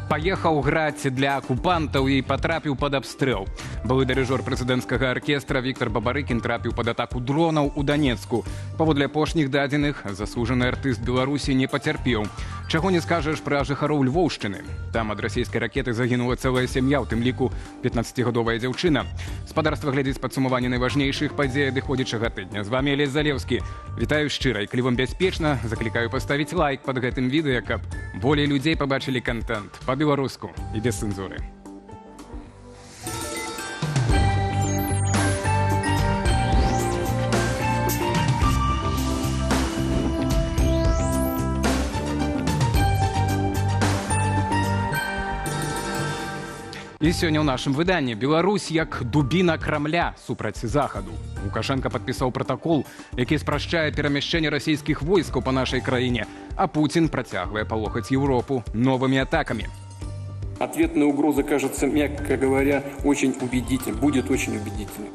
Паехаў граць для акупантаў і патрапіў пад абстрэл. Былы дырыжор прэзідэнцкага аркестра Віктор Бабарыкін трапіў пад атаку дронаў у Данецку. Паводле апошніх дадзеных, заслужаны артыст Беларусі не пацярпеў. Чаго не скажаш пра жыхароў Львоўшчыны. Там ад расійскай ракеты загінула цэлая сям'я, у тым ліку 15-гадовая дзяўчына. Спадарства глядзіць падсумаванне найважнейшых падзей адыходзячага тыдня. З вамі Алесь Залеўскі. Вітаю шчыра, і калі вам бяспечна, заклікаю паставіць лайк пад гэтым відэа, каб болей людзей пабачылі контент по-беларуску і без цэнзуры. І сёння ў нашым выданні Беларусь як дубіна Крамля супраць захаду. Лукашенко падпісаў пратакол, які спрашчае перамяшчэнне расійскіх войскаў па нашай краіне, а Путін працягвае палохаць Еўропу новымі атакамі. Ответная угроза кажется, мягко говоря, очень убедительной, будет очень убедительной.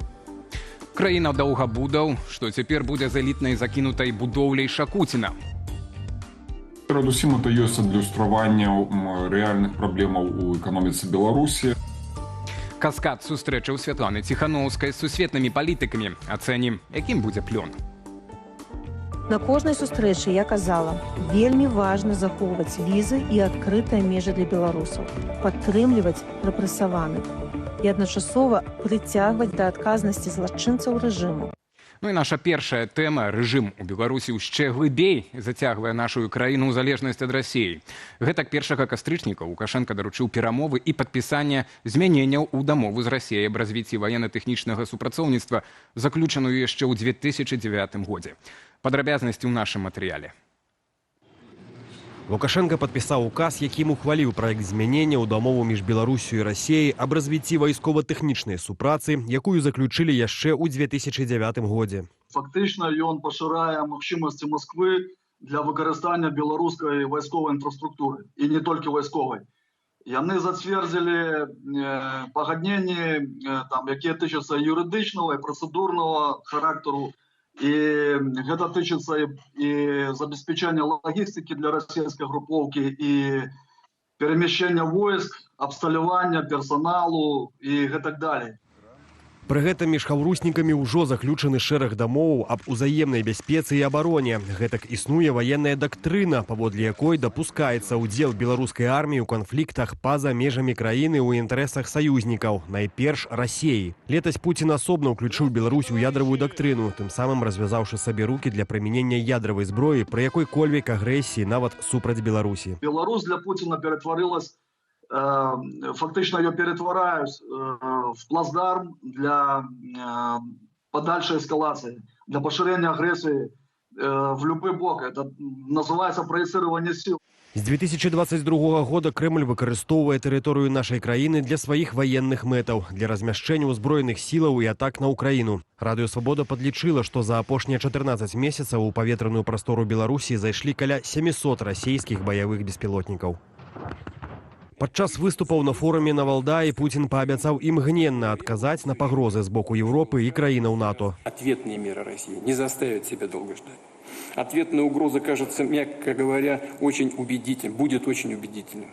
Краіна даўгабудаў, што цяпер будзе з элітнай закінутай будоўляй Шакуціна. Перадусім, это ёсць адлюстраванне рэальных праблемаў у эканоміцы Беларусі. Каскад сустрэчаў Святланы Ціхановскай з сусветнымі палітыкамі. Ацэнім, якім будзе плён. На кожнай сустрэчы я казала, вельмі важна захоўваць візы і адкрытыя межы для беларусаў, падтрымліваць рэпрэсаваных і адначасова прыцягваць да адказнасці злачынцаў рэжыму. Ну і наша першая тэма – рэжым у Беларусі яшчэ глыбей зацягвае нашу краіну ў залежнасць ад Расіі. Гэтак 1 кастрычніка Лукашенко даручыў перамовы і падпісанне змяненняў у дамову з Расіяй аб развіцці ваенна-тэхнічнага супрацоўніцтва, заключаную яшчэ ў 2009 годзе. Падрабязнасці ў нашым матэрыяле. Лукашенко падпісаў указ, якім ухваліў праект змянення ў дамову між Беларусю і Расіяй аб развіцці вайскова-тэхнічнай супрацы, якую заключылі яшчэ ў 2009 годзе. Фактычна ён пашырае магчымасці Масквы для выкарыстання беларускай вайсковай інфраструктуры, і не толькі вайсковай. Яны зацвердзілі пагадненні, якія тычацца юрыдычнага і працэдурнага характару. І гэта тычыцца і забеспячэння лагістыкі для расійскай групоўкі, і перамяшчэння войск, абсталявання персаналу і гэтак далей. Пры гэтым між хаўруснікамі ўжо заключаны шэраг дамоваў аб узаемнай бяспецы і абароне. Гэтак існуе ваенная дактрына, паводле якой дапускаецца ўдзел беларускай арміі ў канфліктах па-за межамі краіны ў інтарэсах саюзнікаў, найперш Расіі. Летась Пуцін асобна ўключыў Беларусь у ядравую дактрыну, тым самым развязаўшы сабе рукі для прымянення ядравай зброі пры якой-кольвек агрэсіі нават супраць Беларусі. Беларусь для Пуціна ператварылась, фактично ее перетворяют в плацдарм для подальшей эскалации, для поширения агрессии в любой бок. Это называется проецирование сил. З 2022 года Кремль выкарыстоўвае тэрыторыю нашай краіны для сваіх ваенных мэтаў, для размяшчэння ўзброеных сілаў і атак на Украіну. Радыё Свабода падлічыла, што за апошнія 14 месяцаў у паветраную прастору Беларусі зайшлі каля 700 расійскіх баявых беспілотнікаў. Падчас выступаў на форуме на Валдаі Путін паабяцаў імгненна адказаць на пагрозы з боку Европы і краінаў НАТО. Ответные меры России не заставят себя долго ждать. Ответная угроза кажется, мягко говоря, очень убедительной, будет очень убедительной.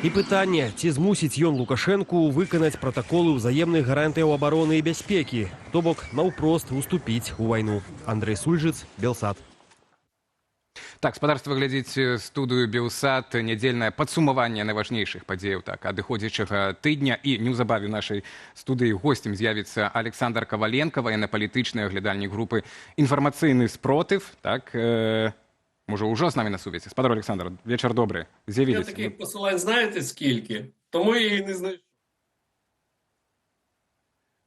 І пытанне, ці змусіць ён Лукашэнку выканаць пратаколы ўзаемных гарантыяў абароны і бяспекі, то бок наўпрост уступіць у вайну. Андрей Сульжыц, Белсат. Так, спадарства глядзіць студыю Белсат, нядзельнае падсумаванне найважнейшых падзеяў адыходзячага тыдня. І неўзабаве нашай студыі госцем з'явіцца Александр Коваленко, военно-палітычны аглядальнік групы «Інфармацыйны спротыв». Так, можа, ўжо з намі на сувязі. Спадар Александр, вечар добры. З'явіліся. Я таких посилань знаєте скільки? Тому і не знаю.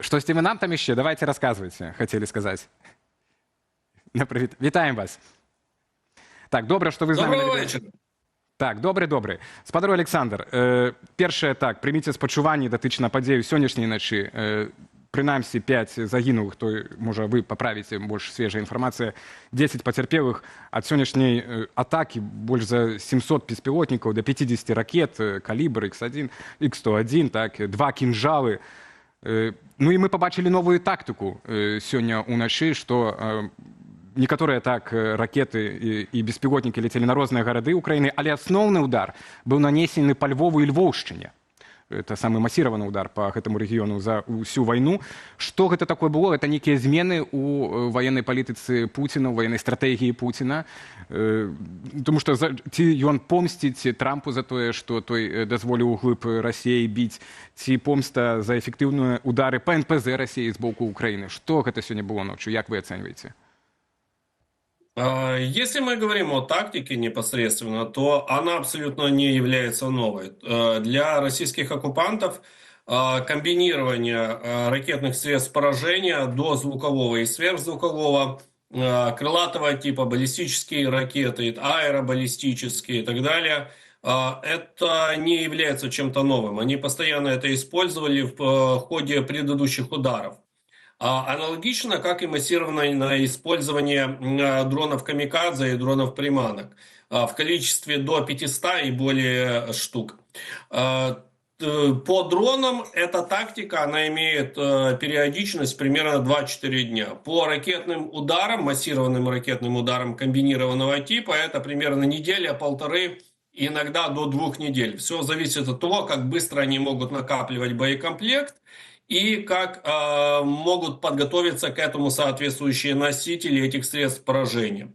Штосьці вы нам там яшчэ? Давайте расказвайце, хацелі сказаць. Вітаем вас. Так, добра, што вы з намі. Доброго вечора. Так, добры. Спадар Александр, першае, так, прыміце спачуванні датычна падзею сённяшняй начы. Прынамсі 5 загінулых, то, можа, вы паправіце, больш свежая інфармацыя, 10 пацярпелых ад сённяшняй атакі, больш за 700 беспілотнікаў, да 50 ракет, калібр X1, X101, так, 2 кінжалы. Ну і мы пабачылі новую тактыку сёння ўначы, што некаторыя так ракеты і беспілотнікі ляцелі на розныя гарады Украіны, але асноўны удар быў нанесены па Львову і Львоўшчыне. Это самый массированный удар по этому региону за всю войну. Что это такое было? Это некие измены у военной политицы Путина, у военной стратегии Путина. Потому что ці он помстить Трампу за то, что той дозволил углыб России бить, ці помста за эффективные удары по НПЗ России с боку Украины. Что это сегодня было ночью? Как вы оцениваете? Если мы говорим о тактике непосредственно, то она абсолютно не является новой. Для российских оккупантов комбинирование ракетных средств поражения до звукового и сверхзвукового, крылатого типа, баллистические ракеты, аэробаллистические и так далее, это не является чем-то новым. Они постоянно это использовали в ходе предыдущих ударов. Аналогично, как и массированное использование дронов камикадзе и дронов приманок в количестве до 500 и более штук. По дронам эта тактика, она имеет периодичность примерно 2-4 дня. По ракетным ударам, массированным ракетным ударам комбинированного типа, это примерно неделя, полторы, иногда до 2 недель. Все зависит от того, как быстро они могут накапливать боекомплект и как могут подготовиться к этому соответствующие носители этих средств поражения.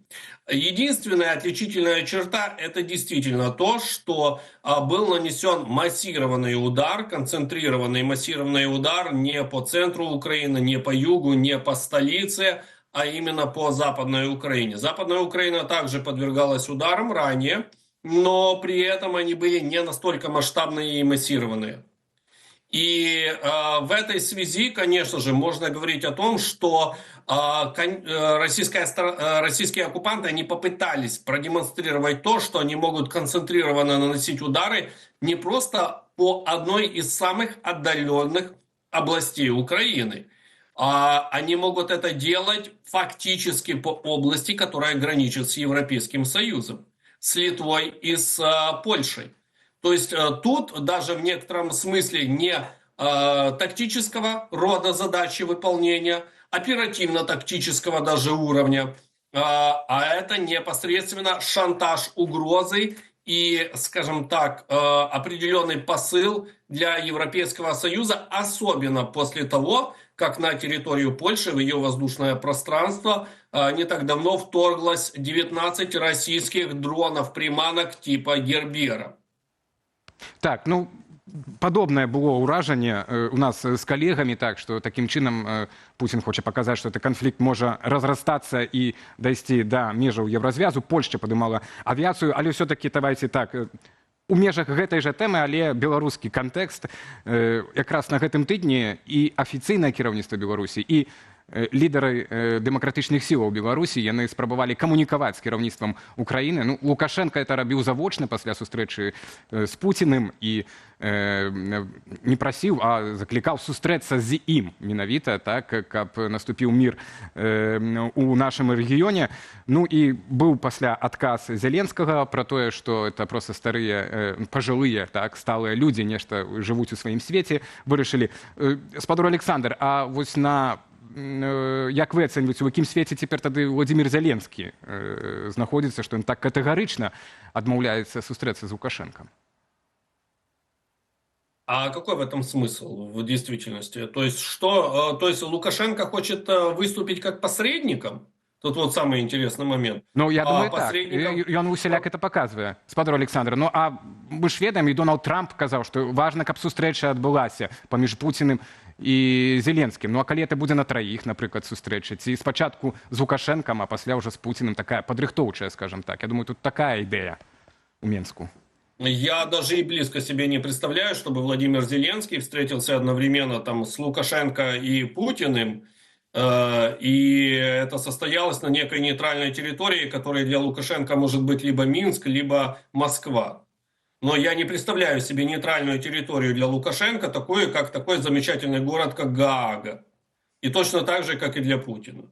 Единственная отличительная черта – это действительно то, что был нанесен массированный удар, концентрированный массированный удар не по центру Украины, не по югу, не по столице, а именно по Западной Украине. Западная Украина также подвергалась ударам ранее, но при этом они были не настолько масштабные и массированные. И в этой связи, конечно же, можно говорить о том, что российские оккупанты они попытались продемонстрировать то, что они могут концентрированно наносить удары не просто по одной из самых отдаленных областей Украины, а они могут это делать фактически по области, которая граничит с Европейским Союзом, с Литвой и с Польшей. То есть тут даже в некотором смысле не тактического рода задачи выполнения, оперативно-тактического даже уровня, а это непосредственно шантаж угрозой и, скажем так, определенный посыл для Европейского Союза, особенно после того, как на территорию Польши, в ее воздушное пространство, не так давно вторглось 19 российских дронов-приманок типа Гербера. Так, ну, падобнае было ўражанне у нас з калегамі, так, што такім чынам Путін хоча паказаць, што гэты канфлікт можа разрастацца і дайсці да межаў еўразвязу. Польшча падымала авіяцыю, але ўсё-такі давайце так, у межах гэтай жа тэмы, але беларускі кантэкст. Якраз на гэтым тыдні і афіцыйнае кіраўніцтва Беларусі, і лідары дэмакратычных сілаў Беларусі, яны спрабавалі камунікаваць з кіраўніцтвам Украіны. Ну, Лукашенко это рабіў завочна пасля сустрэчы з Пуціным і не прасіў, а заклікаў сустрэцца з ім менавіта, так, каб наступіў мір у нашым рэгіёне. Ну і быў пасля адказ Зеленскага пра тое, што это проста старыя, пажылыя, так, сталыя людзі, нешта жывуць у сваім свеце, вырашылі. Спадар Александр, а вось на як вы ацэньваеце, у якім свеце цяпер тады Владзімір Зеленскі знаходзіцца, што ён так катэгарычна адмаўляецца сустрэцца з Лукашенком? А какой в этом смысл в действительности? То есть Лукашенко хочет выступить как посредником? Тут вот самый интересный момент. Ну, я думаю, так. Ён усяляк это паказвае. Спадар Александр, ну, а мы ж ведаем, і Дональд Трамп казаў, што важна, каб сустрэча адбылася паміж Пуціным і Зеленскім. Ну, а калі это будзе на траіх, напрыклад, сустрэча, ці спачатку з Лукашенком, а пасля ўжо з Пуціным, такая падрыхтоўчая, скажем так. Я думаю, тут такая ідэя у Менску. Я даже и близко себе не представляю, чтобы Владимир Зеленский встретился одновременно там с Лукашенко и Путиным, и это состоялось на некой нейтральной территории, которая для Лукашенко может быть либо Минск, либо Москва. Но я не представляю себе нейтральную территорию для Лукашенко, такой замечательный город, как Гаага. И точно так же, как и для Путина.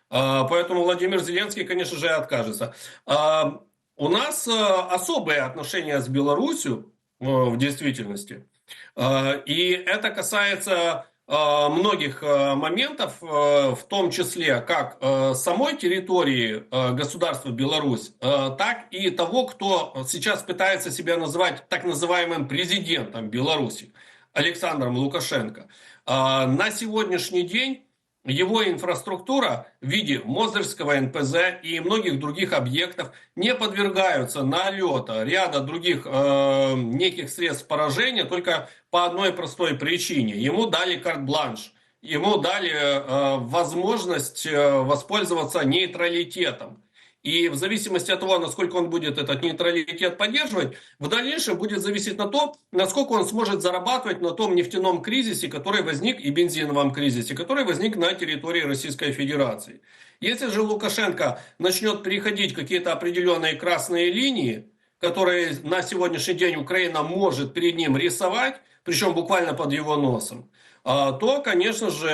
Поэтому Владимир Зеленский, конечно же, откажется. У нас особые отношения с Беларусью в действительности. И это касается многих моментов, в том числе как самой территории государства Беларусь, так и того, кто сейчас пытается себя называть так называемым президентом Беларуси, Александром Лукашенко. На сегодняшний день его инфраструктура в виде Мозырского НПЗ и многих других объектов не подвергаются налета ряда других неких средств поражения только по одной простой причине. Ему дали карт-бланш, ему дали возможность воспользоваться нейтралитетом. И в зависимости от того, насколько он будет этот нейтралитет поддерживать, в дальнейшем будет зависеть на том, насколько он сможет зарабатывать на том нефтяном кризисе, который возник, и бензиновом кризисе, который возник на территории Российской Федерации. Если же Лукашенко начнет переходить какие-то определенные красные линии, которые на сегодняшний день Украина может перед ним рисовать, причем буквально под его носом, то, конечно же,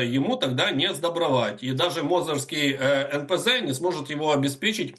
ему тогда не сдобровать. И даже Мозырский НПЗ не сможет его обеспечить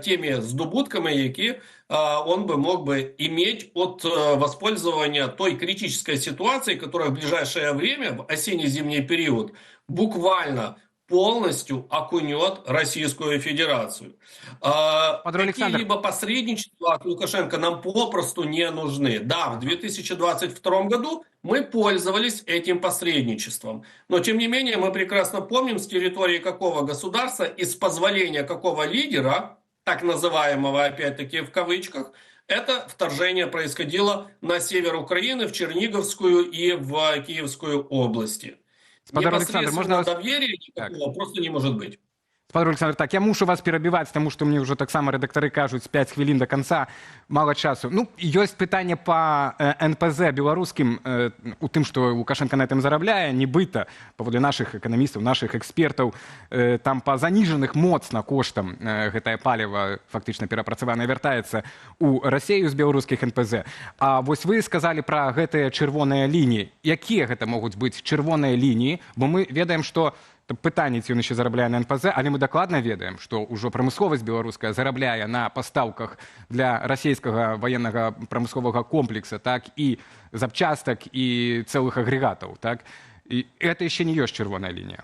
теми здобутками, які он бы мог бы иметь от воспользования той критической ситуации, которая в ближайшее время, в осенне-зимний период, буквально полностью окунет Российскую Федерацию. Какие-либо посредничества от Лукашенко нам попросту не нужны. Да, в 2022 году мы пользовались этим посредничеством. Но, тем не менее, мы прекрасно помним, с территории какого государства и с позволения какого лидера, так называемого, опять-таки, в кавычках, это вторжение происходило на север Украины, в Черниговскую и в Киевскую области. Спадар Александр, можна доверия никакого просто не может быть. Спадар Александр, так, я мушу вас перабіваць, тому што мне ўжо таксама рэдактары кажуць 5 хвілін до конца, мало часу. Ну, ёсць пытанне па НПЗ беларускім у тым, што Лукашенко на этом зарабляе, нібыта, паводле нашых эканамістаў, нашых экспертаў, там па заніжаных моцна коштам гэтае паліва фактычна перапрацаванае вяртаецца у Расею з беларускіх НПЗ. А вось вы сказалі пра гэтыя чырвоныя лініі. Якія гэта могуць быць чырвоныя лініі? Бо мы ведаем, што пытанне, ці ён яшчэ зарабляе на НПЗ, але мы дакладна ведаем, што ўжо прамысловасць беларуская зарабляе на пастаўках для расійскага ваеннага прамысловага комплекса, так, і запчастак, і цэлых агрэгатаў, так? І это яшчэ не ёсць чырвоная лінія.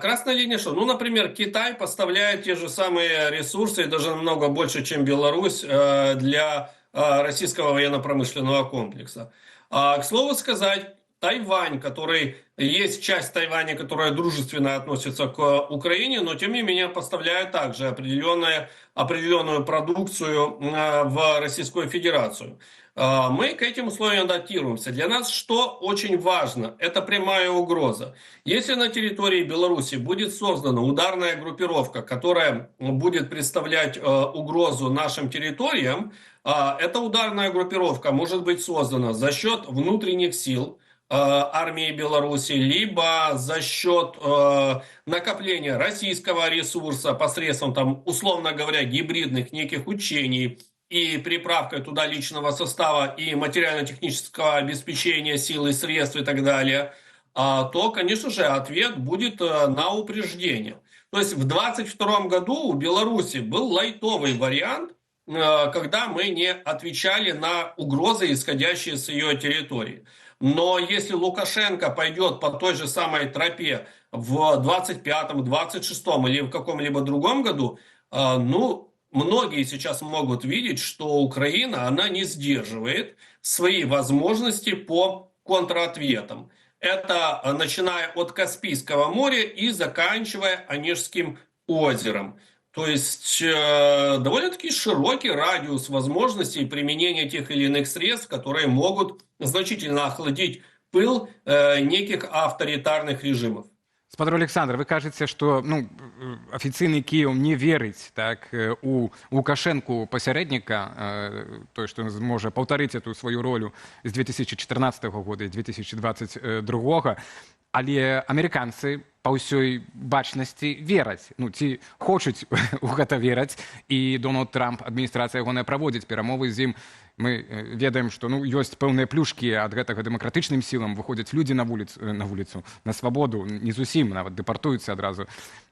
Красная линия что? Ну, например, Китай поставляет те же самые ресурсы, и даже намного больше, чем Беларусь, для российского военно-промышленного комплекса. К слову сказать, Тайвань, который есть часть Тайваня, которая дружественно относится к Украине, но тем не менее поставляет также определенную продукцию в Российскую Федерацию. Мы к этим условиям адаптируемся. Для нас что очень важно? Это прямая угроза. Если на территории Беларуси будет создана ударная группировка, которая будет представлять угрозу нашим территориям, эта ударная группировка может быть создана за счет внутренних сил армии Беларуси, либо за счет накопления российского ресурса посредством, там, условно говоря, гибридных неких учений и приправкой туда личного состава и материально-технического обеспечения сил и средств и так далее, то, конечно же, ответ будет на упреждение. То есть в 2022 году у Беларуси был лайтовый вариант, когда мы не отвечали на угрозы, исходящие с ее территории. Но если Лукашенко пойдет по той же самой тропе в 25-м, 26-м или в каком-либо другом году, ну, многие сейчас могут видеть, что Украина, она не сдерживает свои возможности по контратветам. Это начиная от Каспийского моря и заканчивая Онежским озером. То есть довольно-таки широкий радиус возможностей применения тех или иных средств, которые могут значительно охладить пыл неких авторитарных режимов. Спадар Александр, вы кажаце, што афіцыйны Кіеў не верыць, так, у Лукашэнку пасярэдніка, той, што зможа паўтарыць эту сваю ролю з 2014 года і 2022, але амерыканцы па ўсёй бачнасці вераць, ну, ці хочуць у гэта вераць, і Дональд Трамп, адміністрацыя ягоная праводзіць перамовы з ім. Мы ведаем, што ёсць пэўныя плюшкі ад гэтага дэмакратычным сілам, выходзяць людзі на вуліцу, на свабоду, не зусім, нават дэпартуюцца адразу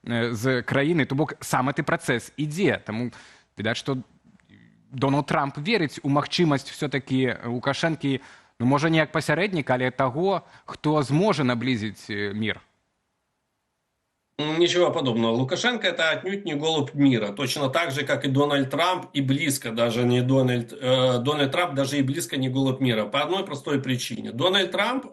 з краіны. То бок сам гэты працэс ідзе. Таму відаць, што Дональд Трамп верыць у магчымасць все-таки Лукашэнкі Ну, можа, не як пасярэднік, але таго, хто зможа наблізіць мір. Ничего подобного. Лукашенко это отнюдь не голубь мира. Точно так же, как и Дональд Трамп, и близко даже не Дональд Трамп даже и близко не голубь мира. По одной простой причине. Дональд Трамп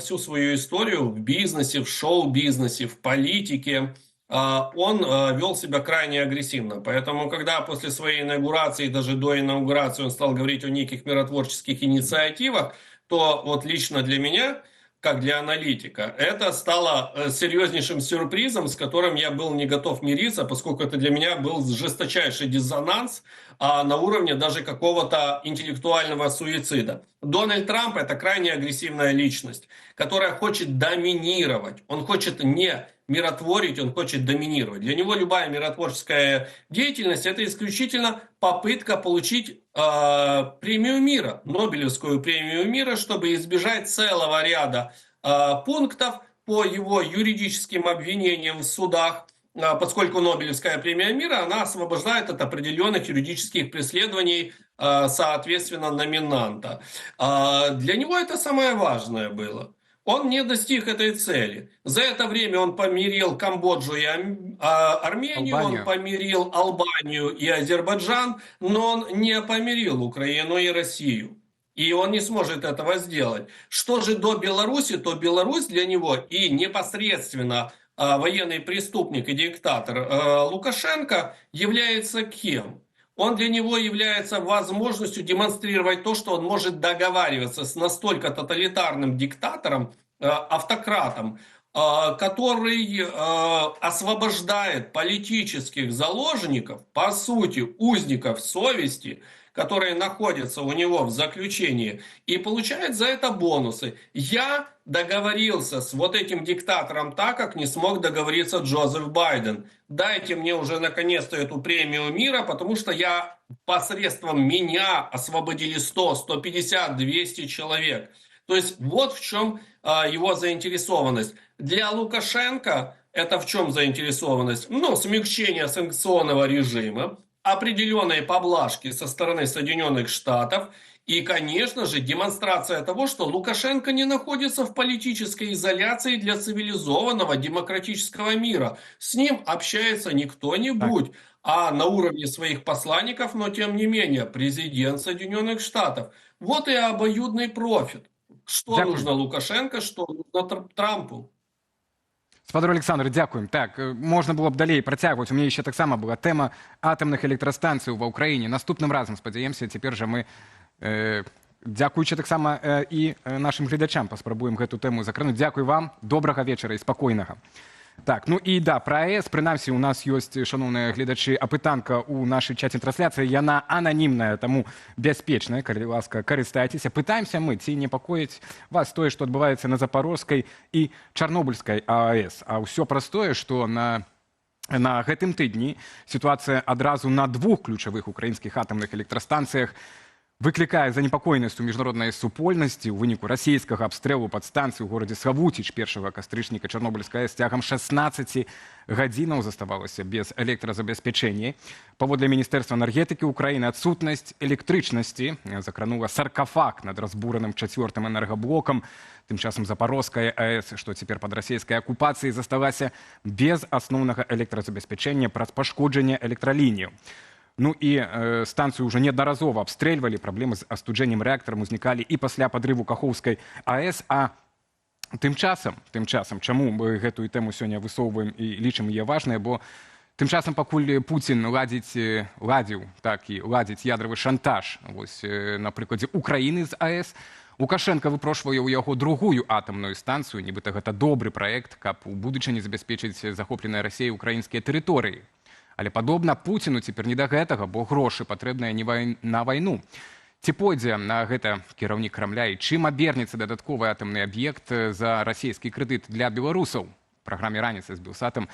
всю свою историю в бизнесе, в шоу-бизнесе, в политике, он вел себя крайне агрессивно. Поэтому, когда после своей инаугурации, даже до инаугурации он стал говорить о неких миротворческих инициативах, то вот лично для меня, как для аналитика, это стало серьезнейшим сюрпризом, с которым я был не готов мириться, поскольку это для меня был жесточайший диссонанс на уровне даже какого-то интеллектуального суицида. Дональд Трамп – это крайне агрессивная личность, которая хочет доминировать. Он хочет не миротворить, он хочет доминировать. Для него любая миротворческая деятельность – это исключительно попытка получить премию мира, Нобелевскую премию мира, чтобы избежать целого ряда пунктов по его юридическим обвинениям в судах, поскольку Нобелевская премия мира, она освобождает от определенных юридических преследований, соответственно, номинанта. Для него это самое важное было. Он не достиг этой цели. За это время он помирил Камбоджу и Армению, Албанию. он помирил Албанию и Азербайджан, но он не помирил Украину и Россию. И он не сможет этого сделать. Что же до Беларуси, то Беларусь для него и непосредственно военный преступник и диктатор Лукашенко является кем? Он для него является возможностью демонстрировать то, что он может договариваться с настолько тоталитарным диктатором, автократом, который освобождает политических заложников, по сути, узников совести, которые находятся у него в заключении, и получает за это бонусы. Я договорился с вот этим диктатором так, как не смог договориться Джозеф Байден. Дайте мне уже наконец-то эту премию мира, потому что посредством меня освободили 100, 150, 200 человек. То есть вот в чем его заинтересованность. Для Лукашенко это в чем заинтересованность? Ну, смягчение санкционного режима, определенные поблажки со стороны Соединенных Штатов и, конечно же, демонстрация того, что Лукашенко не находится в политической изоляции для цивилизованного демократического мира. С ним общается не кто-нибудь, а на уровне своих посланников, но тем не менее президент Соединенных Штатов. Вот и обоюдный профит. Что Дякую. нужно Лукашенко, что нужно Трампу. Спадар Александр, дзякуем. Так, можна было б далей працягваць. У мяне яшчэ таксама была тэма атамных электрастанцыяў ва ўкраіне. Наступным разам, спадзяемся, цяпер жа мы, дзякуючы таксама і нашым гледачам, паспрабуем гэту тэму закрануць. Дзякуй вам, добрага вечара і спакойнага. Так, ну і да, пра АЭС, прынамсі, у нас ёсць, шаноўныя гледачы, апытанка ў нашай чаце трансляцыі, яна ананімная, таму бяспечная, калі ласка, карыстайцеся. Пытаемся мы, ці непакоіць вас тое, што адбываецца на Запорожскай і Чарнобыльскай АЭС. А ўсё простое, што на гэтым тыдні сітуацыя адразу на двух ключавых украінскіх атамных электрастанцыях выклікае занепакоенасць у міжнароднай супольнасці ў выніку расійскага абстрэлу падстанцыі ў горадзе Славуціч 1 кастрычніка Чарнобыльская АЭС цягам 16 гадзінаў заставалася без электразабеспячэння. Паводле Міністэрства энергетыкі Украіны адсутнасць электрычнасці закранула саркафаг над разбураным 4-м энергаблокам. Тым часам Запорожская АЭС, што цяпер пад расійскай акупацыяй, засталася без асноўнага электразабеспячэння праз пашкоджанне электралінію. Ну і станцыю ўжо неаднаразова абстрэльвалі, праблемы з астуджэннем рэактарам узнікалі і пасля падрыву Кахоўскай АЭС. А тым часам, чаму мы гэтую тэму сёння высоўваем і лічым яе важнай, бо тым часам пакуль Пуцін ладзіў ядравы шантаж, вось, на прыкладзе Украіны з АЭС, Лукашенко выпрошвае ў яго другую атамную станцыю, нібыта гэта добры праект, каб у будучыні забяспечыць захопленыя Расіяй украінскія тэрыторыі. Але падобна Пуціну цяпер не да гэтага, бо грошы патрэбныя не на вайну. Ці пойдзе на гэта кіраўнік Крамля і чым абернецца дадатковы атамны аб'ект за расійскі крэдыт для беларусаў? У праграме «Раніца» з Белсатам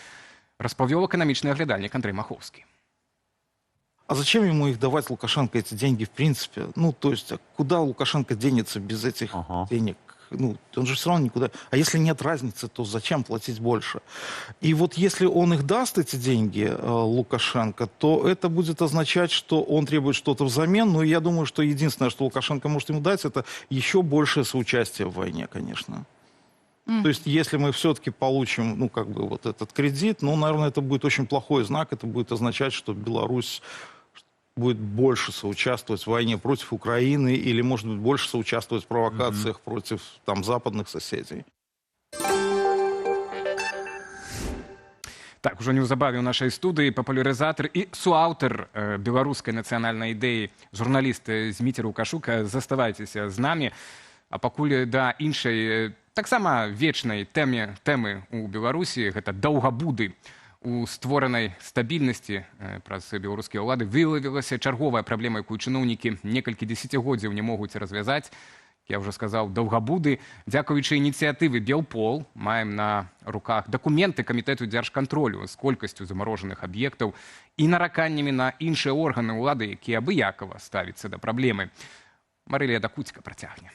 распавёў эканамічны аглядальнік Андрей Маховскі. А зачем ему их давать, Лукашенко, эти деньги в принципе? Ну, то есть, куда Лукашенко денется без этих денег? он же все равно никуда... А если нет разницы, то зачем платить больше? И вот если он их даст, эти деньги, Лукашенко, то это будет означать, что он требует что-то взамен. Но я думаю, что единственное, что Лукашенко может ему дать, это еще большее соучастие в войне, конечно. То есть, если мы все-таки получим, вот этот кредит, наверное, это будет очень плохой знак. Это будет означать, что Беларусь будет больше соучаствовать в войне против Украины или, может быть, больше соучаствовать в провокациях против западных соседей. Так, ужо неўзабаве ў нашай студыі папулярызатар і суаўтар беларускай нацыянальнай ідэі, журналіст Зміцер Лукашук. Заставайцеся з намі. А пакуль да іншай, таксама вечнай тэмы ў Беларусі, гэта даўгабуды. У створанай стабільнасці праз беларускія ўлады выявілася чарговая праблема, якую чыноўнікі некалькі дзесяцігоддзяў не могуць развязаць. Я ўжо сказаў, даўгабуды. Дзякуючы ініцыятывы Белпол маем на руках дакументы камітэту дзяржкантролю з колькасцю замарожаных аб'ектаў і нараканнямі на іншыя органы ўлады, якія абыякава ставяцца да праблемы. Марылія Дакуцька працягне.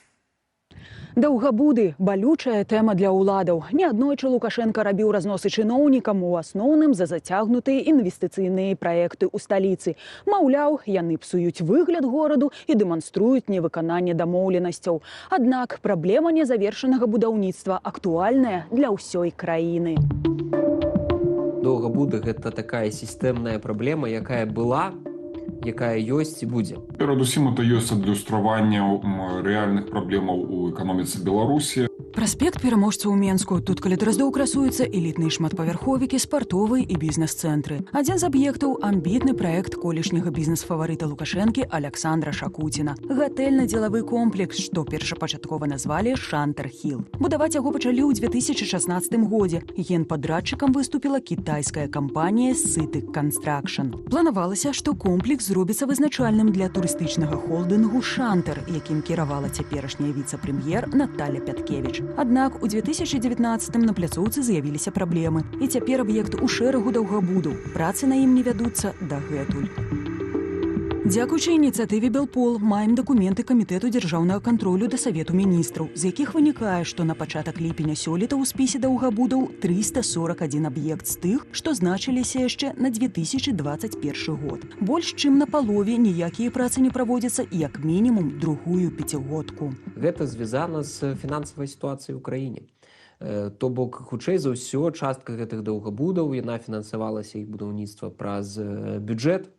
Даўгабуды – балючая тэма для ўладаў. Неаднойчы Лукашенко рабіў разносы чыноўнікам, у асноўным за зацягнутыя інвестыцыйныя праекты ў сталіцы. Маўляў, яны псуюць выгляд гораду і дэманструюць невыкананне дамоўленасцяў. Аднак праблема незавершанага будаўніцтва актуальная для ўсёй краіны. Даўгабуды – гэта такая сістэмная праблема, якая была, якая ёсць і будзе. Перадусім, это ёсць адлюстраванне рэальных праблемаў у эканоміцы Беларусі. Праспект пераможцаў у Менску. Тут каля драздоў красуюцца элітныя шматпавярховікі, спартовыя і бізнес-цэнтры. Адзін з аб'ектаў – амбітны праект колішняга бізнес-фаварыта Лукашэнкі Аляксандра Шакуціна. Гатэльна-дзелавы комплекс, што першапачаткова назвалі Шантар-Хіл. Будаваць яго пачалі ў 2016 годзе. Генпадрадчыкам выступіла кітайская кампанія Сытык Констракшн. Планавалася, што комплекс зробіцца вызначальным для турыстычнага холдынгу «Шантар», якім кіравала цяперашняя віцэ-прэм'ер Наталя Пяткевіч. Аднак у 2019-м на пляцоўцы з'явіліся праблемы. І цяпер аб'ект у шэрагу даўгабудаў. Працы на ім не вядуцца дагэтуль. Дзякуючы ініцыятыве Белпол маем дакументы Камітэту дзяржаўнага кантролю да Савету міністраў, з якіх вынікае, што на пачатак ліпеня сёлета ў спісе даўгабудаў 341 аб'ект з тых, што значыліся яшчэ на 2021 год. Больш чым на палове ніякія працы не праводзяцца як мінімум другую пяцігодку. Гэта звязана з фінансавай сітуацыяй ў краіне. То бок, хутчэй за ўсё, частка гэтых даўгабудаў, яна фінансавалася іх будаўніцтва праз бюджэт.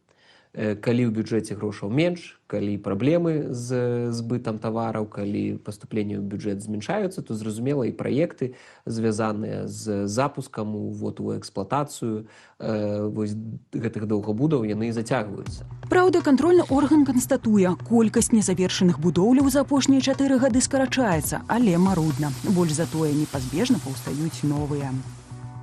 Калі ў бюджэце грошаў менш, калі праблемы з збытам тавараў, калі паступленні ў бюджэт зменшаюцца, то зразумела і праекты, звязаныя з запускам, увод у эксплуатацыю гэтых даўгабудаў, яны зацягваюцца. Праўда, кантрольны орган канстатуе, колькасць незавершаных будоўляў за апошнія 4 гады скарачаецца, але марудна. Больш затое непазбежна паўстаюць новыя.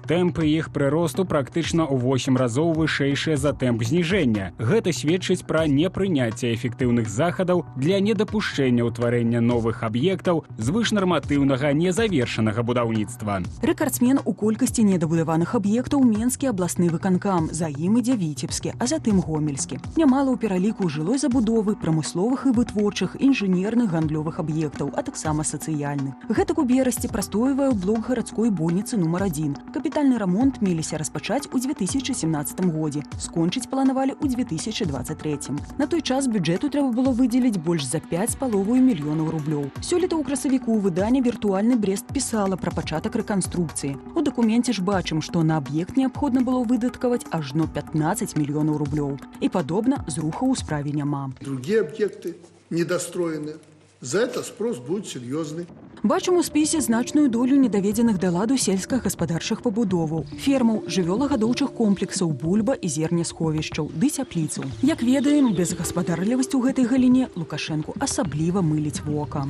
Тэмпы іх прыросту практычна ў 8 разоў вышэйшыя за тэмп зніжэння. Гэта сведчыць пра непрыняцце эфектыўных захадаў для недапушчэння ўтварэння новых аб'ектаў звышнарматыўнага незавершанага будаўніцтва. Рэкардсмен у колькасці недабудаваных аб'ектаў Менскі абласны выканкам, за ім ідзе Віцебскі, а затым Гомельскі. Нямала ў пераліку жылой забудовы, прамысловых і вытворчых, інжынерных, гандлёвых аб'ектаў, а таксама сацыяльных. Гэтак у Берасці прастойвае блок гарадской больніцы нумар 1. Капітальны рамонт меліся распачаць у 2017 годзе. Скончыць планавалі ў 2023. На той час бюджэту трэба было выдзеліць больш за 5,5 мільёнаў рублёў. Сёлета ў красавіку выданне «Віртуальны Брест» пісала пра пачатак рэканструкцыі. У дакуменце ж бачым, што на аб'ект неабходна было выдаткаваць ажно 15 мільёнаў рублёў. І падобна, зрухаў у справе няма. Другие объекты недостроены. За это спрос будет серьезный. Бачым у спісе значную долю недаведзеных да ладу сельскагаспадарчых пабудоваў, фермаў, жывёлагадоўчых комплексаў, бульба і зернесховішчаў, ды цяпліцаў. Як ведаем, безгаспадарлівасць у гэтай галіне Лукашэнку асабліва мыліць вока.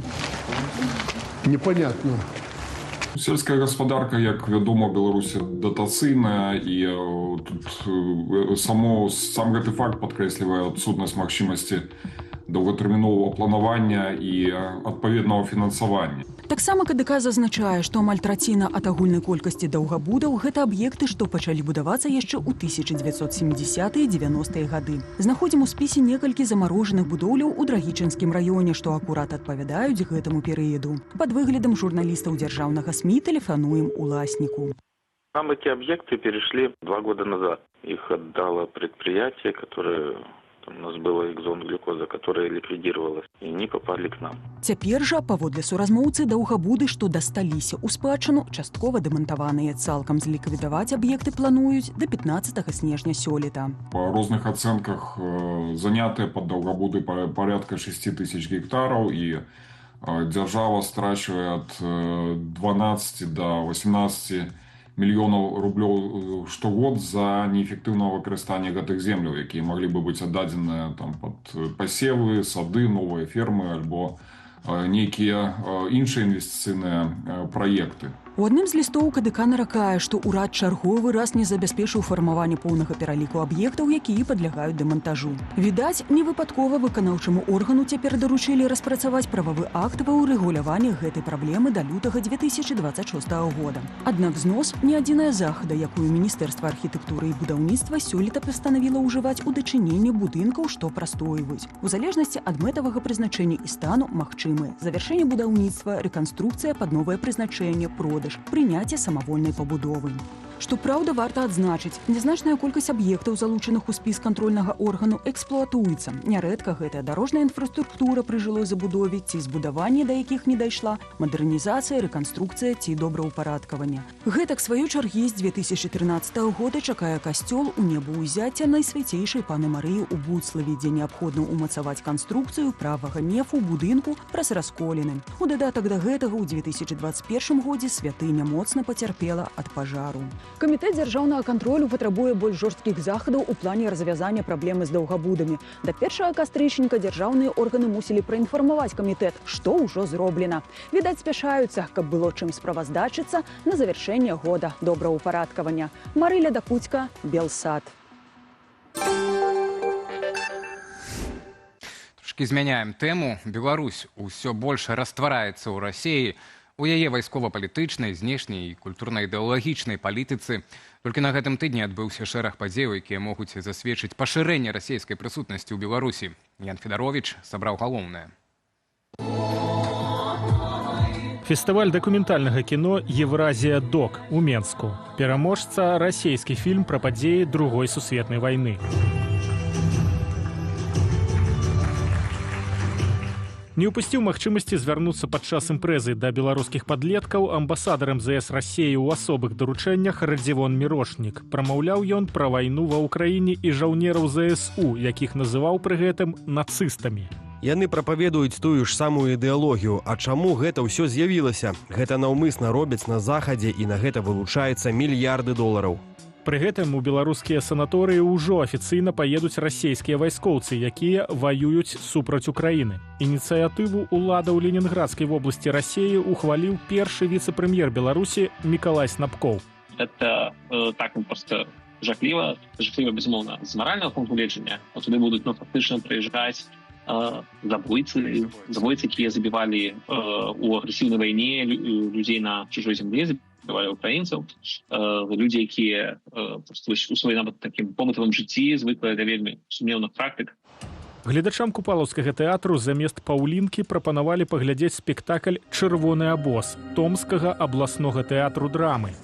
Непонятно. Сельская гаспадарка, як вядома, Беларусі датацыйная, і тут сам гэты факт падкрэслівае адсутнасць магчымасці доўгатэрміновага планавання і адпаведнага фінансавання. Таксама КДК зазначае, што амаль траціна ад агульнай колькасці даўгабудаў гэта аб'екты, што пачалі будавацца яшчэ ў 1970-90-е гады. Знаходзім у спісе некалькі замарожаных будоўляў у Драгічынскім раёне, што акурат адпавядаюць гэтаму перыяду. Пад выглядам журналістаў дзяржаўнага СМІ тэлефануем уласніку. Нам эти объекты перешли 2 года назад. Их отдало предприятие, которое... Там у нас было экзон-глюкоза, которая ликвидировалась, и они попали к нам. Цяпер жа, паводле суразмоўцы, даўгабуды, што дасталіся ў спадчыну, часткова дэмантаваныя. Цалкам зліквідаваць аб'екты плануюць да 15 снежня сёлета. По розных оценках занятыя под даўгабуды порядка 6 тысяч гектаров, и держава страчивает от 12 до 18 мільёнаў рублёў штогод за неэфектыўнае выкарыстанне гэтых земляў, якія маглі бы быць аддадзеныя там пад пасевы, сады, новыя фермы альбо нейкія іншыя інвестыцыйныя праекты. У адным з лістоў КДК наракае, што ўрад чарговы раз не забяспечыў фармаванне поўнага пераліку аб'ектаў, якія падлягаюць дэмантажу. Відаць, невыпадкова выканаўчаму органу цяпер даручылі распрацаваць прававы акт ва ўрэгуляванні гэтай праблемы да лютага 2026 года. Аднак знос не адзіная захада, якую Міністэрства архітэктуры і будаўніцтва сёлета пастанавіла ўжываць у дачыненні будынкаў, што прастойваюць. У залежнасці ад мэтавага прызначэння і стану магчымы завяршэнне будаўніцтва, рэканструкцыя пад новае прызначэнне, продаж, прыняцце самавольнай пабудовы. Што праўда, варта адзначыць, нязначная колькасць аб'ектаў, залучаных у спіс кантрольнага органу, эксплуатуецца. Нярэдка гэтая дарожная інфраструктура пры жылой забудове ці збудаванне, да якіх не дайшла, мадэрнізацыя, рэканструкцыя ці добраўпарадкаванне. Гэтак сваёй чаргі з 2013 года чакае касцёл у небаўзяцця найсвяцейшай паны Марыі ў Буцлаве, дзе неабходна ўмацаваць канструкцыю правага нефу будынку праз расколіны. У дадатак да гэтага ў 2021 годзе святыня моцна пацярпела ад пажару. Камітэт дзяржаўнага кантролю патрабуе больш жорсткіх захадаў у плане развязання праблемы з даўгабудамі. Да 1 кастрычніка дзяржаўныя органы мусілі праінфармаваць камітэт, што ўжо зроблена. Відаць, спяшаюцца, каб было чым справаздачыцца на завяршэнне года добраўпарадкавання. Марыля Дакуцька, Белсад. Трошкі змяняем тэму. Беларусь усё больш раствараецца ў Расіі. У яе вайскова-палітычнай, знешняй і культурна-ідэалагічнай палітыцы. Толькі на гэтым тыдні адбыўся шэраг падзеяў, якія могуць засведчыць пашырэнне расійскай прысутнасці ў Беларусі. Ян Федарович сабраў галоўнае. Фестываль дакументальнага кіно «Евразія Док» у Менску. Пераможца расійскі фільм пра падзеі Другой сусветнай вайны. Не ўпусціў магчымасці звярнуцца падчас імпрэзы да беларускіх падлеткаў амбасадар МЗС Расіі ў асобых даручэннях Радзівон Мірошнік. Прамаўляў ён пра вайну ва ўкраіне і жаўнераў ЗСУ, якіх называў пры гэтым нацыстамі. Яны прапаведуюць тую ж самую ідэалогію. А чаму гэта ўсё з'явілася? Гэта наўмысна робяць на захадзе, і на гэта вылучаецца мільярды долараў. Пры гэтым у беларускія санаторыі ўжо афіцыйна паедуць расійскія вайскоўцы, якія ваююць супраць Украіны. Ініцыятыву уладаў Ленінградскай вобласці Расіі ухваліў першы віцэ-прэм'ер Беларусі Мікалай Снапкоў. Это так просто жахліва, безумоўна, з маральнага пункту гледжання. Туды будуць фактычна прыязджаць забойцы, якія забівалі у агрэсіўнай вайне людзей на чужой зямлі, украінцаў, людзі, якія у сваім такім побытавым жыцці звыклыя да вельмі сумнеўных практык. Гледачам купалаўскага тэатру замест паўлінкі прапанавалі паглядзець спектакль «Чырвоны абоз» Томскага абласнога тэатру драмы.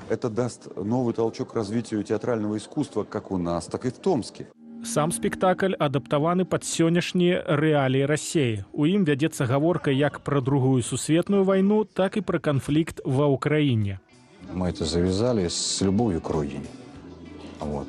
Это даст новый толчок развитию театрального искусства как у нас, так и в Томске. Сам спектакль адаптаваны пад сённяшнія рэаліі Расіі. У ім вядзецца гаворка як пра Другую сусветную вайну, так і пра канфлікт ва Ўкраіне. Мы это завязали с любовью к родине. Вот.